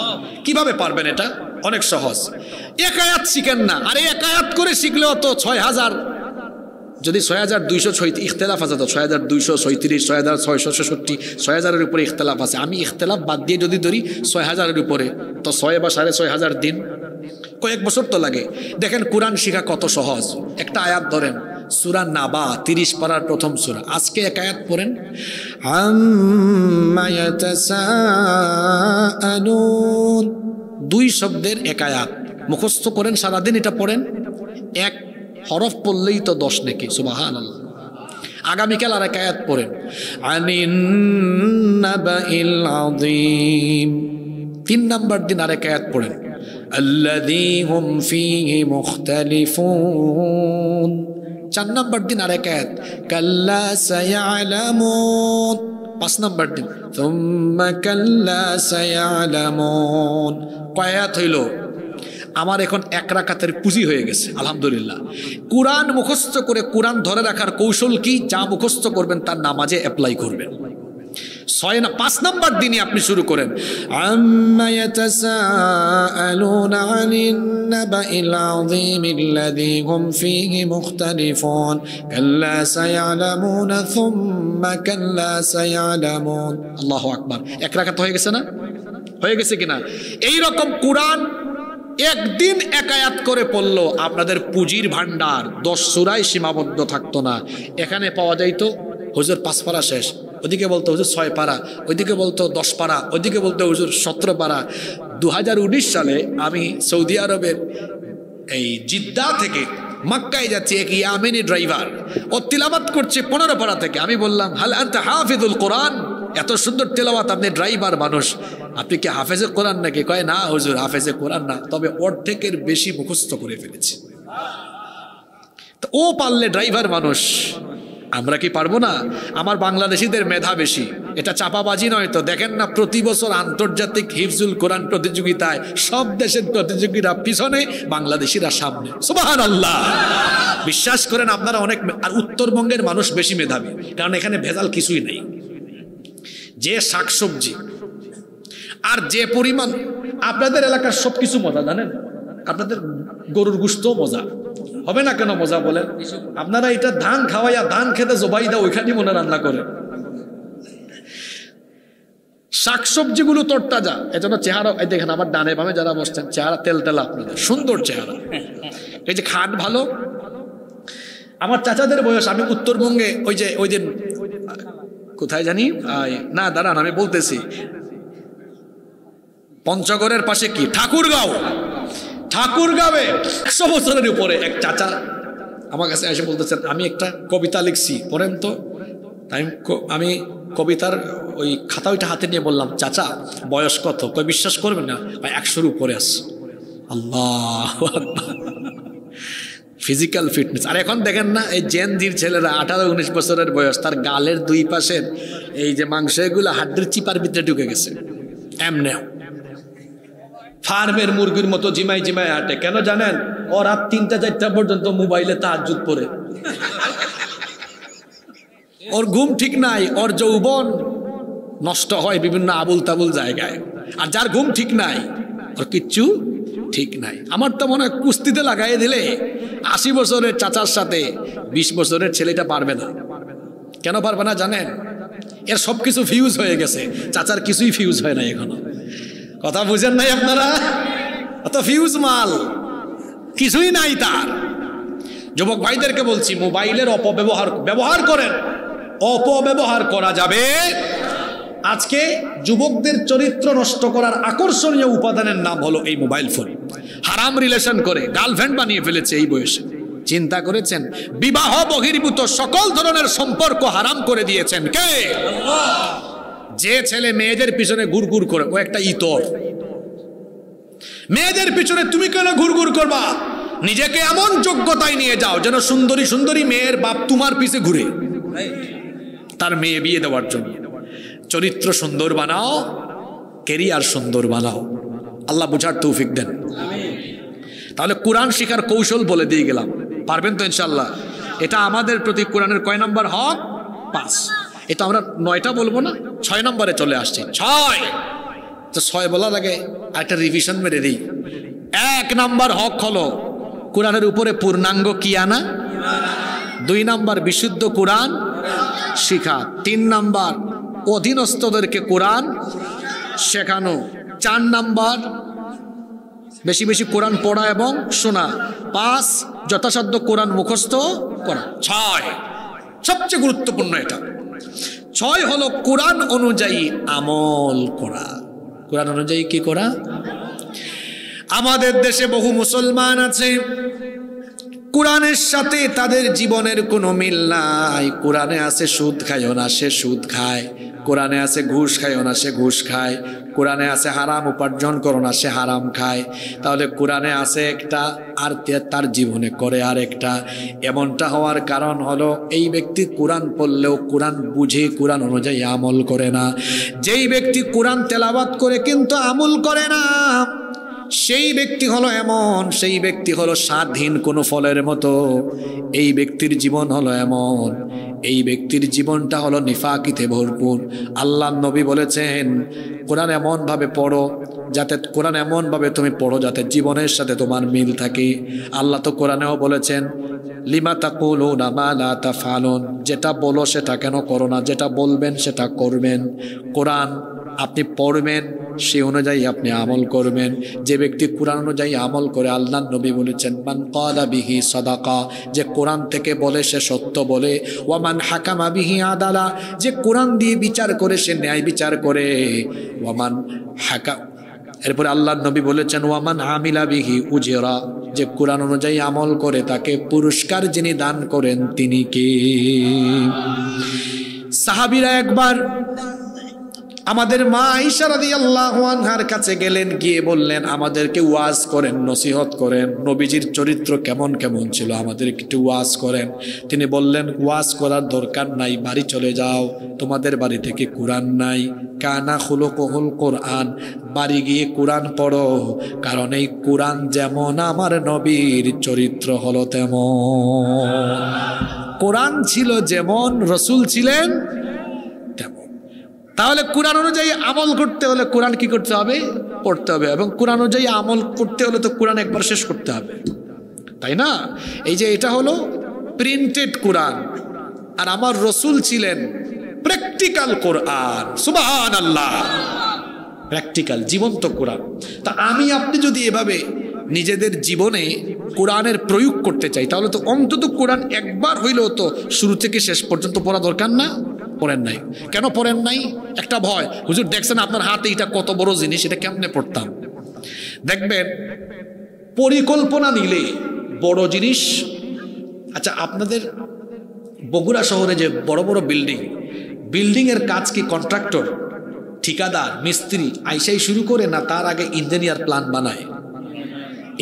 কিভাবে পারবেন? এটা অনেক সহজ। এক আয়াত শিখেন না, আরে এক আয়াত করে শিখলেও তো 6000 যদি ৬২৬৬ ইখতলাফ আছে, তো ৬২৩৬, ৬৬৬৬, ৬০০০-এর উপরে ইখতলাফ আছে, আমি ইখতলাফ বাদ দিয়ে যদি ধরি ৬০০০-এর উপরে, তো ৬ বা ৬৫০০ দিন, কয়েক বছর তো লাগে। দেখেন কোরআন শিখা কত সহজ। একটা আয়াত ধরেন, সূরা নাবা ৩০ পারার প্রথম সূরা, আজকে এক আয়াত পড়েন, আম্মা ইয়াতাসাআলুন, 2 শব্দের এক আয়াত মুখস্থ করেন, সারাদিন এটা পড়েন, এক হরফ পড়লেই তো 10 নেকি, সুবহানাল্লাহ। আগামীকাল আর এক আয়াত পড়েন, আনিন নাবাইল আযীম, 3 নাম্বার দিন আর এক আয়াত পড়েন, আল্লাযী হুম ফীহি মুখতালিফুন, 4 নাম্বার দিন আর এক আয়াত, কাল্লা সায়ালামুন, 5 নাম্বার দিন, সুম্মা কাল্লা সায়ালামুন। কয় আয়াত হইল? আমার এখন 1 রাকাতের পুঁজি হয়ে গেছে, আলহামদুলিল্লাহ। কোরআন মুখস্থ করে কোরআন ধরে রাখার কৌশল কি? যা মুখস্থ করবেন তার নামাজে অ্যাপ্লাই করবেন। 5 নাম্বার দিনে আপনি শুরু করেন, আম্মা ইয়াতাসাআলুনা আনিন নাবাইল আযীমিল্লাযী হুম ফীহি মুখতালিফুন কাল্লা সায়ালামুনা সুম্মা কাল্লা সায়ালামুন। আল্লাহু আকবার। 1 রাকাত হয়ে গেছে না? হয়ে গেছে কিনা? এই রকম কোরআন একদিন এক আয়াত করে পড়লো, আপনাদের পুঁজির ভান্ডার 10 সূরায় সীমাবদ্ধ থাকতো না। এখানে পাওয়া যাইতো হুজুর 5 পারা শেষ, ওদিকে বলতো হুজুর 6 পারা, ওইদিকে বলতো 10 পারা, ওইদিকে বলতো হুজুর 17 পারা। 2019 সালে আমি সৌদি আরবের এই জিদ্দা থেকে মক্কায় যাচ্ছি, এক ইয়ামেনি ড্রাইভার, ও তিলাওয়াত করছে 15 পারা থেকে। আমি বললাম, হাল আনতা হাফিজুল কোরআন, এত সুন্দর তেলাওয়াত, আপনি ড্রাইভার মানুষ, আপনি কি হাফেজে কোরআন নাকি? কয় না হুজুর, হাফেজে কোরআন না, তবে অর্ধেকের বেশি মুখস্থ করে ফেলেছে। তো ও পারলে ড্রাইভার মানুষ, আমরা কি পারবো না? আমার বাংলাদেশিদের মেধা বেশি, এটা চাপাবাজি নয় তো। দেখেন না প্রতি বছর আন্তর্জাতিক হিফজুল কোরআন প্রতিযোগিতায় সব দেশের প্রতিযোগীরা পিছনে, বাংলাদেশিরা সামনে, সুবহানাল্লাহ। বিশ্বাস করেন আপনারা অনেক, আর উত্তরবঙ্গের মানুষ বেশি মেধাবী, কারণ এখানে ভেজাল কিছুই নেই। যে শাকসবজি আর যে পরিমাণ, আপনাদের এলাকার সবকিছু মজা জানেন, আপনাদের গরুর গোশতও মজা হবে না কেন? মজা বলেন, আপনারা এটা ধান খাওয়াইয়া, ধান খেতে জবাইদা ওইখানেই মনে রান্না করে। শাকসবজিগুলো তরতাজা, এজন্য চেহারা, এই দেখেন আমার ডানে বামে যারা বসছেন, চেহারা তেলতেলা, আপনাদের সুন্দর চেহারা, এই যে খাট ভালো। আমার চাচাদের বয়স, আমি উত্তরবঙ্গে ওই দিন কোথায় জানি না, দাঁড়ান আমি বলতেছি, পঞ্চগড়ের পাশে কি ঠাকুরগাঁওয়ে 100 বছরের উপরে এক চাচা আমার কাছে এসে বলতেছেন, আমি একটা কবিতা লিখছি, পড়েন তো। আমি কবিতার ওই খাতা ওইটা হাতে নিয়ে বললাম, চাচা বয়স কত? কই বিশ্বাস করবেন না, 100-র উপরে আছে। আল্লাহ, ফিজিক্যাল ফিটনেস। আর এখন দেখেন না, এই জেনজির ছেলেরা 18-19 বছরের বয়স, তার গালের 2 পাশের এই যে মাংস, এগুলো হাড্ডির চিপার ভিতরে ঢুকে গেছে। এমনে ফার্মের মুরগির মতো জিমাই হাঁটে। কেন জানেন? ও রাত 3টা-4টা পর্যন্ত মোবাইলে তাহাজ্জুদ পড়ে। ওর ঘুম ঠিক নাই, ওর যৌবন নষ্ট হয় বিভিন্ন আবুল তাবুল জায়গায়। আর যার ঘুম ঠিক নাই, ওর কিচ্ছু ঠিক নাই। আমার তো মনে হয় কুস্তিতে লাগাই দিলে 80 বছরের চাচার সাথে 20 বছরের ছেলেটা পারবে না। কেন পারবে না জানেন? এর সবকিছু ফিউজ হয়ে গেছে, চাচার কিছুই ফিউজ হয় না এখনো। কথা বুঝেন নাই আপনারা? অত ফিউজ মাল কিছুই নাই তার। যুবক ভাইদেরকে বলছি, মোবাইলের ব্যবহার করেন, অপব্যবহার করা যাবে। আজকে যুবকদের চরিত্র নষ্ট করার আকর্ষণীয় উপাদানের নাম হলো এই মোবাইল ফোন। হারাম রিলেশন করে গার্লফ্রেন্ড বানিয়ে ফেলেছে এই বয়সে। চিন্তা করেছেন? বিবাহ বহির্ভূত সকল ধরনের সম্পর্ক হারাম করে দিয়েছেন কে? আল্লাহ। যে ছেলে মেয়েদের পিছনে ঘুরঘুর করে, ও একটা ইতর। মেয়েদের পিছনে তুমি কেন ঘুরঘুর করবা? নিজেকে এমন যোগ্যতায় নিয়ে যাও যেন সুন্দরী সুন্দরী মেয়ের বাপ তোমার পিছে ঘুরে, তার মেয়ে বিয়ে দেওয়ার জন্য। চরিত্র সুন্দর বানাও, ক্যারিয়ার সুন্দর বানাও। আল্লাহ বুঝার তৌফিক দেন। তাহলে কোরআন শিখার কৌশল বলে দিয়ে গেলাম, পারবেন তো ইনশাল্লাহ? এটা আমাদের প্রতি কোরআনের কয় নম্বর হক? 5। এটা আমরা 9টা বলবো না, 6 নম্বরে চলে আসছি। 6 তো 6 বলার আগে একটা রিভিশন মেরে দিই। 1 নম্বর হক হলো কোরআনের উপরে পূর্ণাঙ্গ কি আনা। 2 নাম্বার বিশুদ্ধ কোরআন শিখা, 3 নাম্বার অধীনস্থদেরকে কোরআন শেখানো, 4 নাম্বার বেশি বেশি কোরআন পড়া এবং শোনা, 5 যথাসাধ্য কোরআন মুখস্থ করা, 6 সবচেয়ে গুরুত্বপূর্ণ এটা, 6 হলো কোরআন অনুযায়ী আমল করা। কোরআন অনুযায়ী কি করা? আমাদের দেশে বহু মুসলমান আছে কোরআনের সাথে তাদের জীবনের কোনো মিল নাই। কোরআনে আছে সুদ খায়ও না, সে সুদ খায়। কোরআনে আছে ঘুষ খায়ও না, সে ঘুষ খায়। কোরআনে আছে হারাম উপার্জন করো না, সে হারাম খায়। তাহলে কোরআনে আছে একটা আর তার জীবনে করে আর একটা। এমনটা হওয়ার কারণ হলো এই ব্যক্তি কোরআন পড়লেও কোরআন বুঝে কোরআন অনুযায়ী আমল করে না। যেই ব্যক্তি কোরআন তেলাওয়াত করে কিন্তু আমল করে না, সেই ব্যক্তি হলো এমন, সেই ব্যক্তি হলো স্বাধীন কোনো ফলের মতো। এই ব্যক্তির জীবন হলো এমন, এই ব্যক্তির জীবনটা হলো নিফাকিতে ভরপুর। আল্লাহ নবী বলেছেন কোরআন এমন ভাবে পড়ো যাতে, কোরআন এমন ভাবে তুমি পড়ো যাতে জীবনের সাথে তোমার মিল থাকে। আল্লাহ তো কোরআনেও বলেছেন লিমা তাকুলুনা মা লা তাফআলুন, যেটা বলো সেটা কেন করো না, যেটা বলবেন সেটা করবেন। কোরআন আপনি পড়বেন, সেই অনুযায়ী আপনি আমল করবেন। যে ব্যক্তি কোরআন অনুযায়ী আমল করে, আল্লাহ নবী বলেছেন মান ক্বালা বিহি সাদাকা, যে কোরআন থেকে বলে সে সত্য বলে। ওয়া মান হাকামা বিহি আদালা, যে কোরআন দিয়ে বিচার করে সে ন্যায় বিচার করে। ওয়া মান হাকা, এরপরে আল্লাহ নবী বলেছেন ওয়া মান আমিলা বিহি উজরা, যে কোরআন অনুযায়ী আমল করে তাকে পুরস্কার যিনি দান করেন তিনি কে? সাহাবীরা একবার আমাদের মা আয়েশা রাদিয়াল্লাহু আনহার কাছে গেলেন, গিয়ে বললেন আমাদেরকে ওয়াজ করেন, নসিহত করেন, নবীজির চরিত্র কেমন কেমন ছিল আমাদের একটু ওয়াজ করেন। তিনি বললেন ওয়াজ করার দরকার নাই, বাড়ি চলে যাও, তোমাদের বাড়ি থেকে কোরআন নাই। কানা খুলুকুল কোরআন, বাড়ি গিয়ে কোরআন পড়ো, কারণ এই কোরআন যেমন আমার নবীর চরিত্র হলো তেমন। কোরআন ছিল যেমন, রসুল ছিলেন তেমন। তাহলে কোরআন অনুযায়ী আমল করতে হলে কোরআন কি করতে হবে? পড়তে হবে। এবং কোরআন অনুযায়ী আমল করতে হলে তো কোরআন একবার শেষ করতে হবে, তাই না? এই যে এটা হলো প্রিন্টেড কোরআন, আর আমার রসুল ছিলেন প্র্যাকটিক্যাল কোরআন। সুবহানাল্লাহ, প্র্যাকটিক্যাল জীবন্ত কোরআন। তা আমি আপনি যদি এভাবে নিজেদের জীবনে কোরআনের প্রয়োগ করতে চাই, তাহলে তো অন্তত কোরআন একবার হইলেও তো শুরু থেকে শেষ পর্যন্ত পড়া দরকার না? পড়েন নাই কেন? পড়েন নাই একটা ভয়, হুজুর দেখছেন আপনার হাতে এটা কত বড় জিনিস, এটা কেমনে পড়তাম? দেখবেন পরিকল্পনা নিলে বড় জিনিস। আচ্ছা, আপনাদের বগুড়া শহরে যে বড় বড় বিল্ডিং এর কাজ কি কন্ট্রাক্টর, ঠিকাদার, মিস্ত্রি আইসাই শুরু করে, না তার আগে ইঞ্জিনিয়ার প্ল্যান বানায়?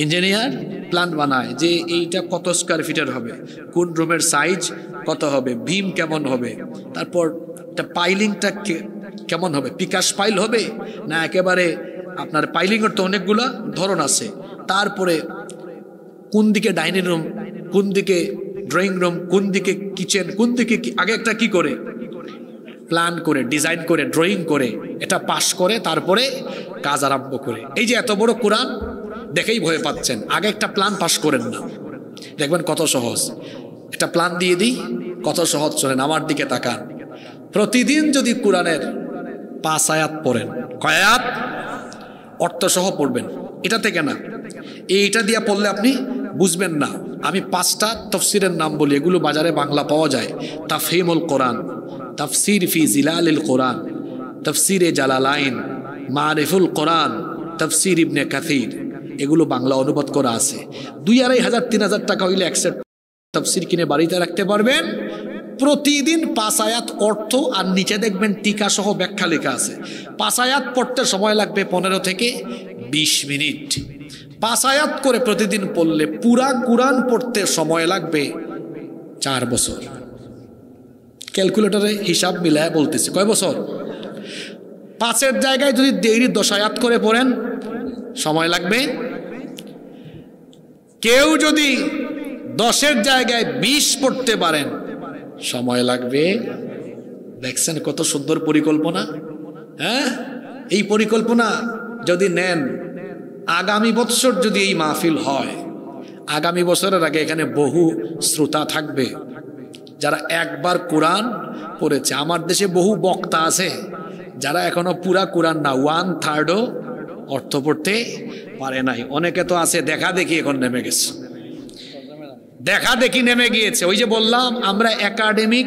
ইঞ্জিনিয়ার প্ল্যান বানায় যে এইটা কত স্কোয়ার ফিটের হবে, কোন রুমের সাইজ কত হবে, ভীম কেমন হবে, তারপর পাইলিংটা কেমন হবে, পিকাশ পাইল হবে না একেবারে আপনার পাইলিংয়ের তো অনেকগুলা ধরন আছে। তারপরে কোন দিকে ডাইনিং রুম, কোন দিকে ড্রয়িং রুম, কোন দিকে কিচেন, কোন দিকে আগে একটা কি করে প্ল্যান করে, ডিজাইন করে, ড্রয়িং করে, এটা পাস করে তারপরে কাজ আরম্ভ করে। এই যে এত বড় কোরআন দেখেই ভয় পাচ্ছেন, আগে একটা প্ল্যান পাস করেন না, দেখবেন কত সহজ। একটা প্ল্যান দিয়ে দিই, কত সহজ। শোনেন, আমার দিকে তাকান। প্রতিদিন যদি কোরআনের 5 আয়াত পড়েন, কয় আয়াত? অর্থ সহ পড়বেন, এটা থেকে না, এইটা দিয়ে পড়লে আপনি বুঝবেন না। আমি 5টা তাফসীরের নাম বলি, এগুলো বাজারে বাংলা পাওয়া যায়। তাফহিমুল কোরআন, তাফসীর ফি জিলালিল কোরআন, তাফসীরে জালালাইন, মারিফুল কোরআন, তাফসীর ইবনে কাসির, এগুলো বাংলা অনুবাদ করা আছে। 2,500 3,000 টাকা হইলে এক সেট তাফসীর কিনে বাড়িতে রাখতে পারবেন। প্রতিদিন 5 আয়াত অর্থ, আর নিচে দেখবেন টিকা সহ ব্যাখ্যা লেখা আছে। 5 আয়াত পড়তে সময় লাগবে 15 থেকে 20 মিনিট। 5 আয়াত করে প্রতিদিন পড়লে পুরা কোরআন পড়তে সময় লাগবে 4 বছর। ক্যালকুলেটরে হিসাব মিলায় বলতেছি, কয় বছর? 5-এর জায়গায় যদি ডেইলি 10 আয়াত করে পড়েন সময় লাগবে। কেউ যদি 10-এর জায়গায় 20 পড়তে পারেন সময় লাগবে। দেখছেন কত সুন্দর পরিকল্পনা? হ্যাঁ, এই পরিকল্পনা যদি নেন, আগামী বছর যদি এই মাহফিল হয়, আগামী বছরের আগে এখানে বহু শ্রোতা থাকবে যারা একবার কোরআন পড়েছে। আমার দেশে বহু বক্তা আছে যারা এখনো পুরা কোরআন না 1/3 অর্থ পড়তে পারে নাই। অনেকে তো আছে দেখা দেখি এখন নেমে গেছে, দেখা দেখি নেমে গিয়েছে। ওই যে বললাম আমরা একাডেমিক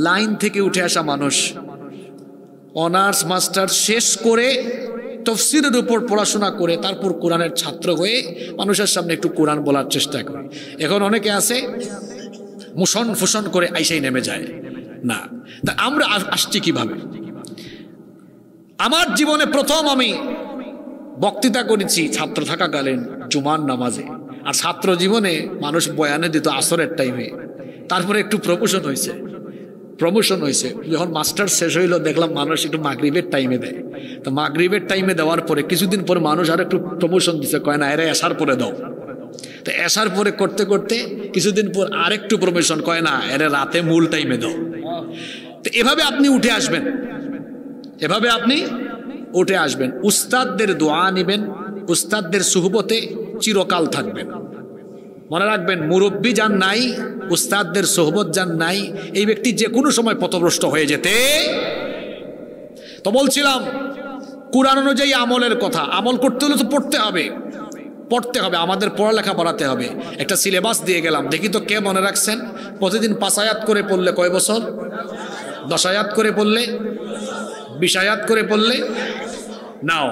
লাইন থেকে উঠে আসা মানুষ, অনার্স মাস্টার শেষ করে তফসিরের উপর পড়াশোনা করে তারপর কোরআনের ছাত্র হয়ে মানুষের সামনে একটু কোরআন বলার চেষ্টা করে। এখন অনেকে আছে মুশন ফুসন করে আইসাই নেমে যায় না। তা আমরা আসছি কিভাবে? আমার জীবনে প্রথম আমি বক্তৃতা করেছি ছাত্র থাকাকালীন জুমার নামাজে, আর ছাত্র জীবনে মানুষ বয়ানে দিত আসরের টাইমে। তারপরে একটু প্রমোশন হয়েছে যখন মাস্টার শেষ হইলো, দেখলাম মানুষ একটু মাগরিবের টাইমে দেয়। তো মাগরিবের টাইমে দেওয়ার পরে কিছুদিন পরে মানুষ আর একটু প্রমোশন দিচ্ছে, কয় না এরা এসার পরে দাও। তো এসার পরে করতে করতে কিছুদিন পর আরেকটু প্রমোশন, কয় না এরা রাতে মূল টাইমে দাও। তো এভাবে আপনি উঠে আসবেন, এভাবে আপনি উঠে আসবেন। উস্তাদদের দোয়া নিবেন, উস্তাদদের সুহবতে চিরকাল থাকবেন। মনে রাখবেন, মুরব্বী যান নাই, উস্তাদদের সোহবত যান নাই, এই ব্যক্তি যে কোনো সময় পথভ্রষ্ট হয়ে যেতে। তো বলছিলাম কুরআন অনুযায়ী আমলের কথা। আমল করতে হলে তো পড়তে হবে, আমাদের পড়ালেখা বাড়াতে হবে। একটা সিলেবাস দিয়ে গেলাম, দেখি তো কে মনে রাখছেন। প্রতিদিন 5 আয়াত করে পড়লে কয় বছর? 10 আয়াত করে পড়লে, 20 আয়াত করে পড়লে। নাও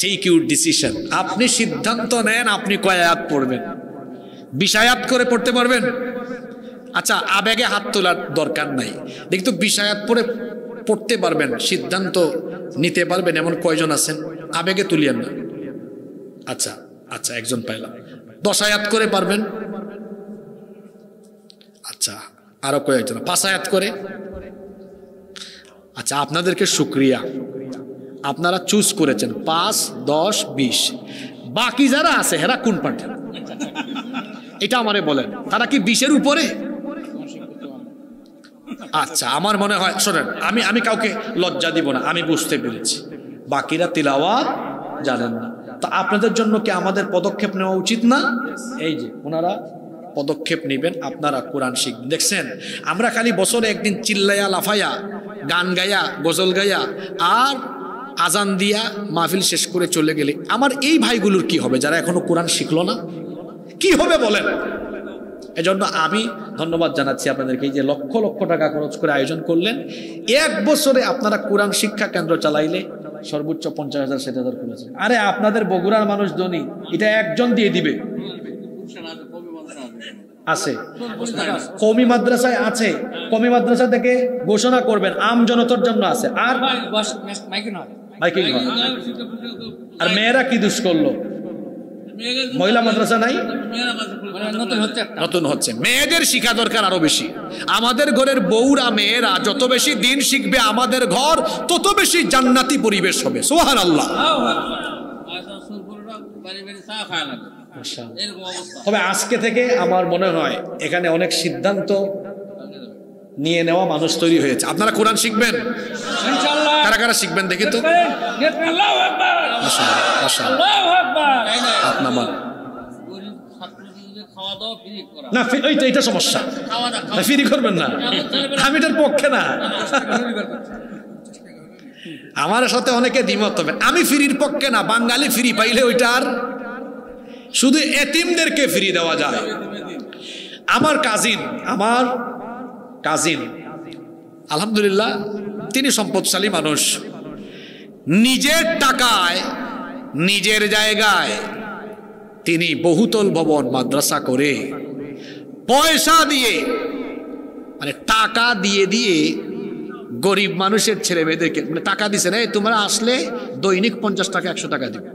টেক ইউর ডিসিশন, আপনি সিদ্ধান্ত নেন আপনি কয় আয়াত পড়বেন। 20 আয়াত করে পড়তে পারবেন? আচ্ছা, আবেগে হাত তোলার দরকার নাই। দেখি তো 20 আয়াত পড়তে পারবেন, সিদ্ধান্ত নিতে পারবেন এমন কয়জন আছেন? আবেগে তুলিয়েন না। আচ্ছা আচ্ছা, একজন পাইলাম। 10 আয়াত করে পারবেন? আচ্ছা, আরো কয়েকজন। 5 আয়াত করে? আচ্ছা, আপনাদেরকে শুকরিয়া, আপনারা চুজ করেছেন 5, 10, 20। বাকি যারা আছে হেরা কোন পার্টি? এটা আমারে বলেন, তারা কি 20-এর উপরে? আচ্ছা, আমার মনে হয়, শোনেন, আমি কাউকে লজ্জা দিব না, আমি বুঝতে পেরেছি বাকিরা তিলাওয়াত জানেন না। তো আপনাদের জন্য কি আমাদের পদক্ষেপ নেওয়া উচিত না? এই যে ওনারা পদক্ষেপ নেবেন, আপনারা কোরআন শিখবেন। দেখছেন, আমরা খালি বছরে একদিন চিল্লাইয়া লাফাইয়া গান গায়া গজল গায়া আর আজান দিয়া মাহফিল শেষ করে চলে গেলে আমার এই ভাইগুলোর কি হবে যারা এখনো কোরআন শিখলো না? কি হবে বলেন? এজন্য আমি ধন্যবাদ জানাচ্ছি আপনাদেরকে, যে লক্ষ লক্ষ টাকা খরচ করে আয়োজন করলেন। 1 বছরে আপনারা কোরআন শিক্ষা কেন্দ্র চালাইলে সর্বোচ্চ 50,000 60,000 করেছে। আরে আপনাদের বগুড়ার মানুষ ধনী, এটা একজন দিয়ে দিবে। আছে কওমি মাদ্রাসায় আছে, কওমি মাদ্রাসা থেকে ঘোষণা করবেন আম জনতার জন্য আছে। আর মাইকিং হয়। আর মেয়েরা কি দুষ করলো? মহিলা মাদ্রাসা নাই, নতুন হচ্ছে। মেয়েদের শিক্ষা দরকার আরো বেশি। আমাদের ঘরের বউরা মেয়েরা যত বেশি দিন শিখবে, আমাদের ঘর তত বেশি জান্নাতি পরিবেশ হবে। সুবহানাল্লাহ। তবে আজকে থেকে আমার মনে হয় এখানে অনেক সিদ্ধান্ত নিয়ে নেওয়া মানুষ তৈরি হয়েছে। আপনারা কোরআন শিখবেন? কারা কারা শিখবেন দেখি তো? না, এইটা সমস্যা, ফ্রি করবেন না, আমি এটার পক্ষে না। আমার সাথে অনেকে দ্বিমত হবে, আমি ফ্রির পক্ষে না। বাঙালি ফ্রি পাইলে ওইটার শুধু এতিমদেরকে ফ্রি দেওয়া যায়। আমার কাজিন আলহামদুলিল্লাহ তিনি সম্পদশালী মানুষ, নিজের টাকায় নিজের জায়গায় তিনি বহুতল ভবন মাদ্রাসা করে পয়সা দিয়ে, মানে টাকা দিয়ে গরিব মানুষের ছেলে মেয়েদেরকে টাকা দিছে না, তোমরা আসলে দৈনিক 50 টাকা 100 টাকা দিবে।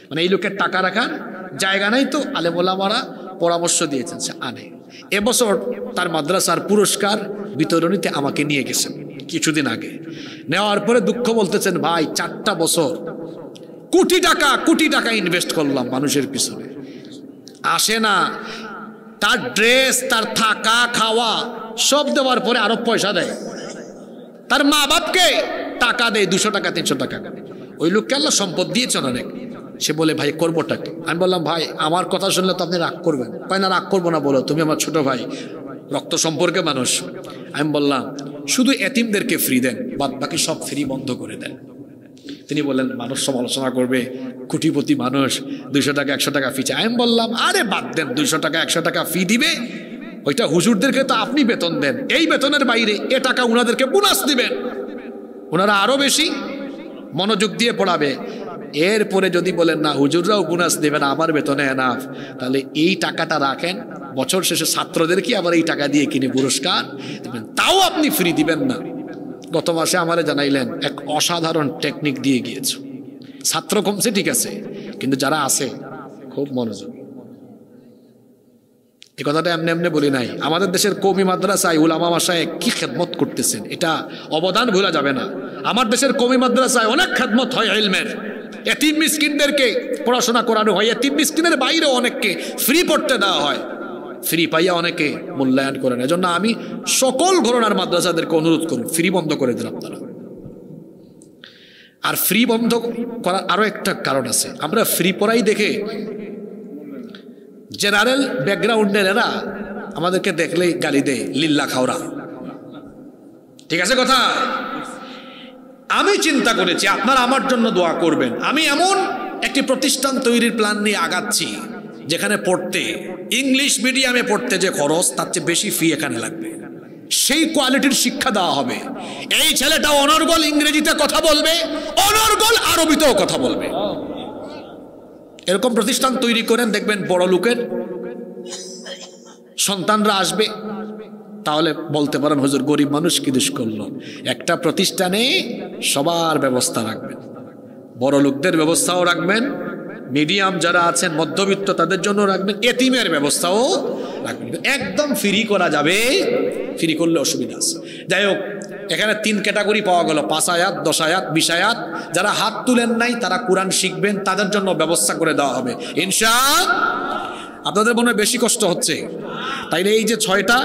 মানে এই লোকের টাকা রাখার জায়গা নাই, তো আলেম ওলামারা পরামর্শ দিয়েছেন সে আনে। এবছর তার মাদ্রাসার পুরস্কার বিতরণীতে আমাকে নিয়ে গেছেন কিছুদিন আগে। নেওয়ার পরে দুঃখ বলতেছেন, ভাই 4টা বছর কোটি টাকা ইনভেস্ট করলাম মানুষের পিছনে, আসে না। তার ড্রেস, তার থাকা খাওয়া সব দেওয়ার পরে আরো পয়সা দেয়, তার মা বাপকে টাকা দেয় 200 টাকা 300 টাকা। ওই লোককে আল্লাহ সম্পদ দিয়েছেন অনেক, সে বলে ভাই করবোটা কি? আমি বললাম ভাই আমার কথা শুনলে তো আপনি রাগ করবেন। কয় না রাগ করবো না, বলো তুমি আমার ছোট ভাই, রক্ত সম্পর্কে মানুষ। আমি বললাম শুধু এতিমদেরকে ফ্রি দেন, বাদ বাকি সব ফ্রি বন্ধ করে দেন। তিনি বললেন মানুষ সমালোচনা করবে, কোটিপতি মানুষ 200 টাকা 100 টাকা ফি চায়। আমি বললাম আরে বাদ দেন, 200 টাকা 100 টাকা ফি দিবে ওইটা হুজুরদেরকে তো আপনি বেতন দেন, এই বেতনের বাইরে এ টাকা উনাদেরকে বোনাস দিবেন, ওনারা আরো বেশি মনোযোগ দিয়ে পড়াবে। এরপরে যদি বলেন না হুজুররাও বোনাস দেবেন আমার বেতনে এনাফ, তাহলে এই টাকাটা রাখেন, বছর শেষে ছাত্রদেরকে আবার এই টাকা দিয়ে কিনে পুরস্কার দেবেন, তাও আপনি ফ্রি দিবেন না। গত মাসে আমারে জানাইলেন এক অসাধারণ টেকনিক দিয়ে গিয়েছে, ছাত্র কমছে ঠিক আছে, কিন্তু যারা আছে খুব মনোযোগ। এই কথাটা এমনি এমনি বলি নাই। আমাদের দেশের কওমি মাদ্রাসায় উলামা মাশায়েখ কি খেদমত করতেছেন, এটা অবদান ভোলা যাবে না। আমার দেশের কওমি মাদ্রাসায় অনেক খেদমত হয় ইলমের, এতিম মিসকিনদেরকে পড়াশোনা করানো হয়, এতিম মিসকিনের বাইরে অনেককে ফ্রি পড়তে দেওয়া হয়, ফ্রি পাইয়া অনেকে মূল্যায়ন করেন। এজন্য আমি সকল ঘরানার মাদ্রাসাদেরকে অনুরোধ করি ফ্রি বন্ধ করে দেন আপনারা। আর ফ্রি বন্ধ করার আরো একটা কারণ আছে, আমরা ফ্রি পড়াই দেখে জেনারেল ব্যাকগ্রাউন্ডের এরা আমাদেরকে দেখলেই গালি দেয়, লিল্লা খাওরা। ঠিক আছে কথা? আমি চিন্তা করেছি আপনারা আমার জন্য দোয়া করবেন। আমি এমন একটি প্রতিষ্ঠান তৈরির প্ল্যান নিয়ে আগাচ্ছি যেখানে পড়তে, ইংলিশ মিডিয়ামে পড়তে যে খরচ তার চেয়ে বেশি ফি এখানে লাগবে, সেই কোয়ালিটির শিক্ষা দেওয়া হবে। এই ছেলেটা অনর্গল ইংরেজিতে কথা বলবে, অনর্গল আরবিতেও কথা বলবে। এরকম প্রতিষ্ঠান তৈরি করেন, দেখবেন বড় লোকের সন্তানরা আসবে, তাহলে বলতে পারেন হুজুর গরিব মানুষ কি দোষ করলো। একটা প্রতিষ্ঠানে সবার ব্যবস্থা রাখবেন, বড় লোকদের ব্যবস্থাও রাখবেন, মিডিয়াম যারা আছেন মধ্যবিত্ত তাদের জন্য রাখবেন, এতিমের ব্যবস্থাও রাখবেন। একদম ফ্রি করা যাবে, ফ্রি করলে অসুবিধা আছে। যাই হোক, এখানে 3 ক্যাটাগরি পাওয়া গেল, 5 আয়াত 10 আয়াত 20 আয়াত। যারা হাত তুলেন নাই তারা কোরআন শিখবেন, তাদের জন্য ব্যবস্থা করে দেওয়া হবে ইনশাআল্লাহ। আপনাদের মনে বেশি কষ্ট হচ্ছে, তাইলে এই যে 6টা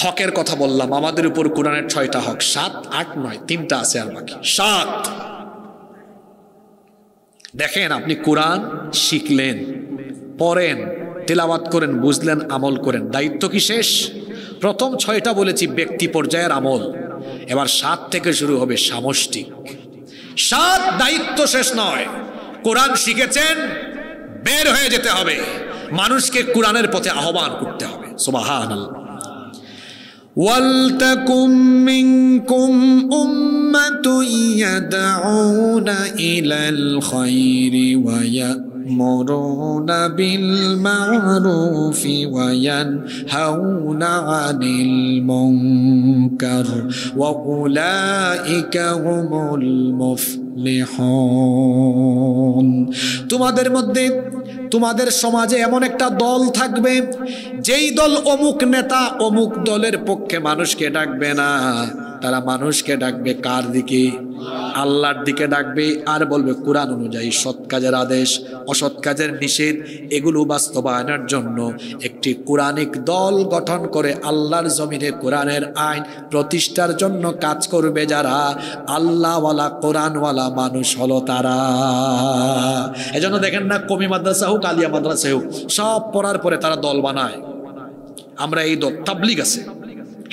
হকের কথা বললাম, আমাদের উপর কোরআনের 6টা হক, 7, 8, 9, 3টা আছে আর বাকি 7। দেখেন আপনি কোরআন শিখলেন, পড়েন, তেলাওয়াত করেন, বুঝলেন, আমল করেন, দায়িত্ব কি শেষ? প্রথম 6টা বলেছি ব্যক্তি পর্যায়ের আমল, এবার 7 থেকে শুরু হবে সামষ্টিক। 7 দায়িত্ব শেষ নয়, কোরআন শিখেছেন, বের হয়ে যেতে হবে, মানুষকে কোরআনের পথে আহ্বান করতে হবে। সুবহানাল্লাহ। ওয়ালতাকুম মিনকুম উম্মাতুন ইয়াদউনা ইলাল খায়রি ওয়া ইয়া'মুরুনা বিল মা'রুফি ওয়া ইয়ানহাউনা আনিল মুনকার ওয়া উলাইকা হুমুল মুফলিহুন। তোমাদের মধ্যে, তোমাদের সমাজে এমন একটা দল থাকবে যেই দল অমুক নেতা অমুক দলের পক্ষে মানুষকে ডাকবে না, তারা মানুষকে ডাকবে কার দিকে? আল্লাহর দিকে ডাকবে, আর বলবে কোরআন অনুযায়ী সৎ কাজের আদেশ, অসৎ কাজের নিষেধ, এগুলো বাস্তবায়নের জন্য একটি কোরআনিক দল গঠন করে আল্লাহর জমিনে কোরআনের আইন প্রতিষ্ঠার জন্য কাজ করবে যারা, আল্লাহওয়ালা কোরআনওয়ালা মানুষ হলো তারা। এজন্য দেখেন না, কওমি মাদ্রাসা হোক আলিয়া মাদ্রাসা হোক, সব পড়ার পরে তারা দল বানায়। আমরা এই দল, তাবলিগ আছে,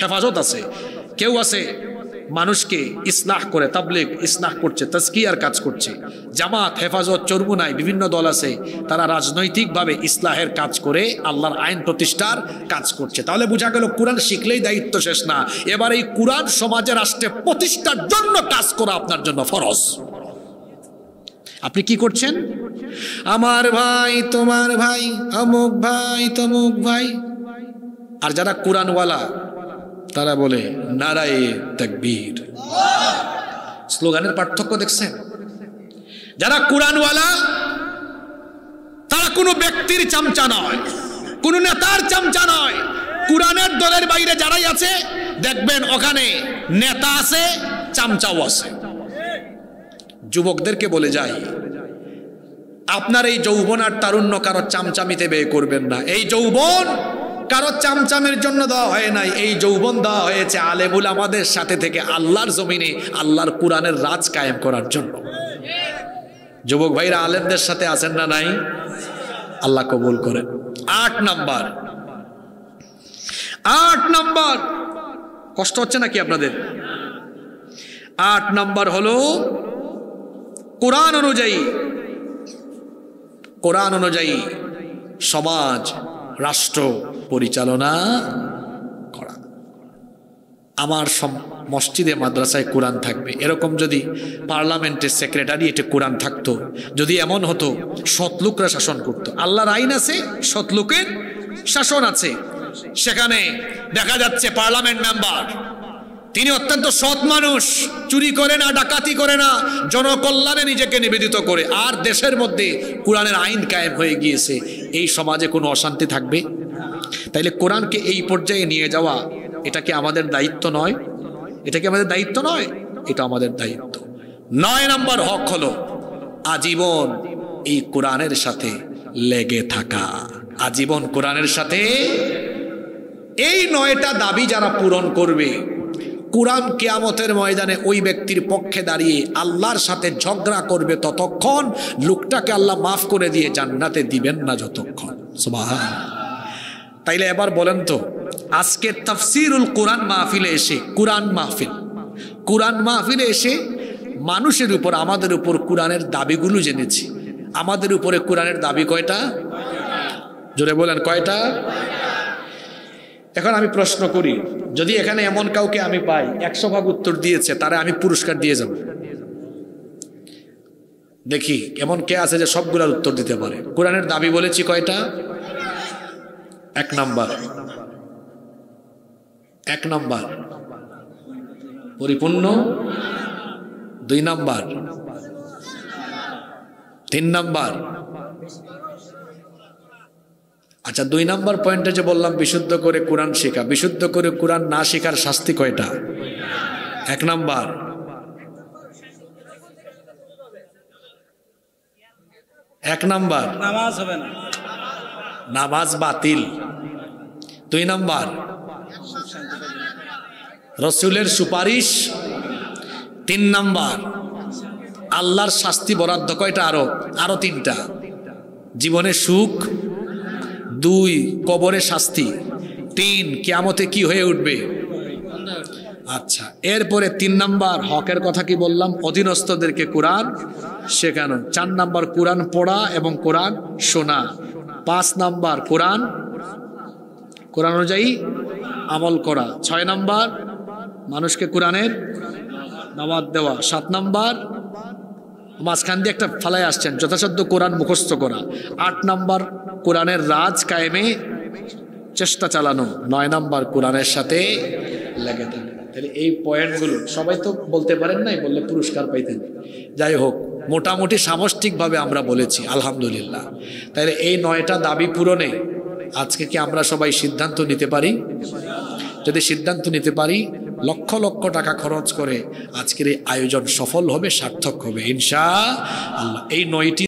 হেফাজত আছে, কেউ আছে মানুষকে ইসলাহ করে, তাবলিগ ইসলাহ করছে, তাজকিয়ার কাজ করছে, জামাত, হেফাজত, চরমুনাই বিভিন্ন দল আছে, তারা রাজনৈতিকভাবে ইসলাহের কাজ করে আল্লাহর আইন প্রতিষ্ঠার কাজ করছে। তাহলে বোঝা গেল কোরআন শিখলেই দায়িত্ব শেষ না, এবার এই কোরআন সমাজে রাষ্ট্রে প্রতিষ্ঠার জন্য কাজ করা আপনার জন্য ফরজ। আপনি কি করছেন? আমার ভাই, তোমার ভাই, অমুক ভাই, তমুক ভাই। আর যারা কোরআনওয়ালা তারা বলে নারায়ে তাকবীর। স্লোগানের পার্থক্য দেখছেন? যারা কোরআনওয়ালা তারা কোনো ব্যক্তির চামচা নয়, কোনো নেতার চামচা নয়। কোরআনের দলের বাইরে যারাই আছে দেখবেন ওখানে নেতা আছে, চামচাও আছে। যুবকদেরকে বলে যাই, আপনার এই যৌবন আর তারুণ্য কারো চামচামিতে ব্যয় করবেন না। এই যৌবন কারো চামচামের জন্য দেওয়া হয় নাই, এই যৌবন দেওয়া হয়েছে আলেমুল আমাদের সাথে থেকে আল্লাহর জমিনে আল্লাহর কোরআনের রাজ কায়েম করার জন্য। যুবক ভাইরা আলেমদের সাথে আছেন না নাই? আল্লাহ কবুল করেন। 8 নাম্বার, কষ্ট হচ্ছে নাকি আপনাদের? 8 নাম্বার হলো কোরআন অনুযায়ী সমাজ রাষ্ট্র পরিচালনা করা। আমার মসজিদে মাদ্রাসায় কোরআন থাকবে, এরকম যদি পার্লামেন্টের সেক্রেটারিয়েটে কোরআন থাকতো, যদি এমন হতো সৎলোকরা শাসন করত, আল্লাহর আইন আছে, সৎলোকের শাসন আছে, সেখানে দেখা যাচ্ছে পার্লামেন্ট মেম্বার তিনি অত্যন্ত সৎ মানুষ, চুরি করে না, ডাকাতি করে না, জনকল্যাণে নিজেকে নিবেদিত করে, আর দেশের মধ্যে কোরআনের আইন কায়েম হয়ে গিয়েছে, এই সমাজে কোনো অশান্তি থাকবে? তাইলে কোরআনকে এই পর্যায়ে নিয়ে যাওয়া এটা কি আমাদের দায়িত্ব নয়? এটা কি আমাদের দায়িত্ব নয়? এটা আমাদের দায়িত্ব। 9 নাম্বার হক হলো আজীবন এই কোরআনের সাথে লেগে থাকা, আজীবন কোরআনের সাথে। এই 9টা দাবি যারা পূরণ করবে, কোরআন কিয়ামতের ময়দানে ওই ব্যক্তির পক্ষে দাঁড়িয়ে আল্লাহর সাথে ঝগড়া করবে ততক্ষণ, লোকটাকে আল্লাহ মাফ করে দিয়ে জান্নাতে দিবেন না যতক্ষণ। সুবহানাল্লাহ। তাইলে এবার বলেন তো, আজকে তাফসিরুল কোরআন মাহফিলে এসে, কোরআন মাহফিলে এসে মানুষের উপর, আমাদের উপর কোরআনের দাবিগুলো জেনেছি। আমাদের উপরে কোরআনের দাবি কয়টা? জোরে বলেন, কয়টা? এখন আমি প্রশ্ন করি, যদি এখানে এমন কাউকে আমি পাই 100 ভাগ উত্তর দিয়েছে, তারে আমি পুরস্কার দিয়ে যাব। দেখি এমন কে আছে যে সবগুলোর উত্তর দিতে পারে। কোরআনের দাবি বলেছি কয়টা? 1 নাম্বার পরিপূর্ণ, 2 নাম্বার, 3 নাম্বার। আচ্ছা, 2 নাম্বার পয়েন্টে যে বললাম বিশুদ্ধ করে কোরআন শেখা, বিশুদ্ধ করে কোরআন না শেখার শাস্তি কয়টা? 1 নাম্বার। নামাজ হবে না, নামাজ বাতিল। 2 নাম্বার রসুলের সুপারিশ। 3 নাম্বার আল্লাহর শাস্তি বরাদ্দ কয়টা? আরো 3টা। জীবনে সুখ, 2 কবরে শাস্তি, 3 কিয়ামতে কি হয়ে উঠবে। আচ্ছা, এরপরে 3 নাম্বার হকের কথা কি বললাম? অধীনস্থদেরকে কোরআন শেখানো। 4 নাম্বার কোরআন পড়া এবং কোরআন শোনা। 5 নাম্বার কোরআন অনুযায়ী আমল করা। 6 নাম্বার মানুষকে কোরআনের দাওয়াত দেওয়া। 7 নাম্বার মাঝখান দিয়ে একটা ফালাই আসছেন, যথাসাধ্য কোরআন মুখস্থ করা। 8 নাম্বার কোরআনের রাজ কায়েমে চেষ্টা চালানো। 9 নাম্বার কোরআনের সাথে লেগে থাকা। তাহলে এই পয়েন্টগুলো সবাই তো বলতে পারেন নাই, বললে পুরস্কার পাইতেন। যাই হোক, মোটামুটি সামষ্টিকভাবে আমরা বলেছি, আলহামদুলিল্লাহ। তাহলে এই 9টা দাবি পূরণে আজকে কি আমরা সবাই সিদ্ধান্ত নিতে পারি? যদি সিদ্ধান্ত নিতে পারি, লক্ষ লক্ষ টাকা খরচ করে আজকের এই আয়োজন সফল হবে, সার্থক হবে ইনশাআল্লাহ। এই 9টি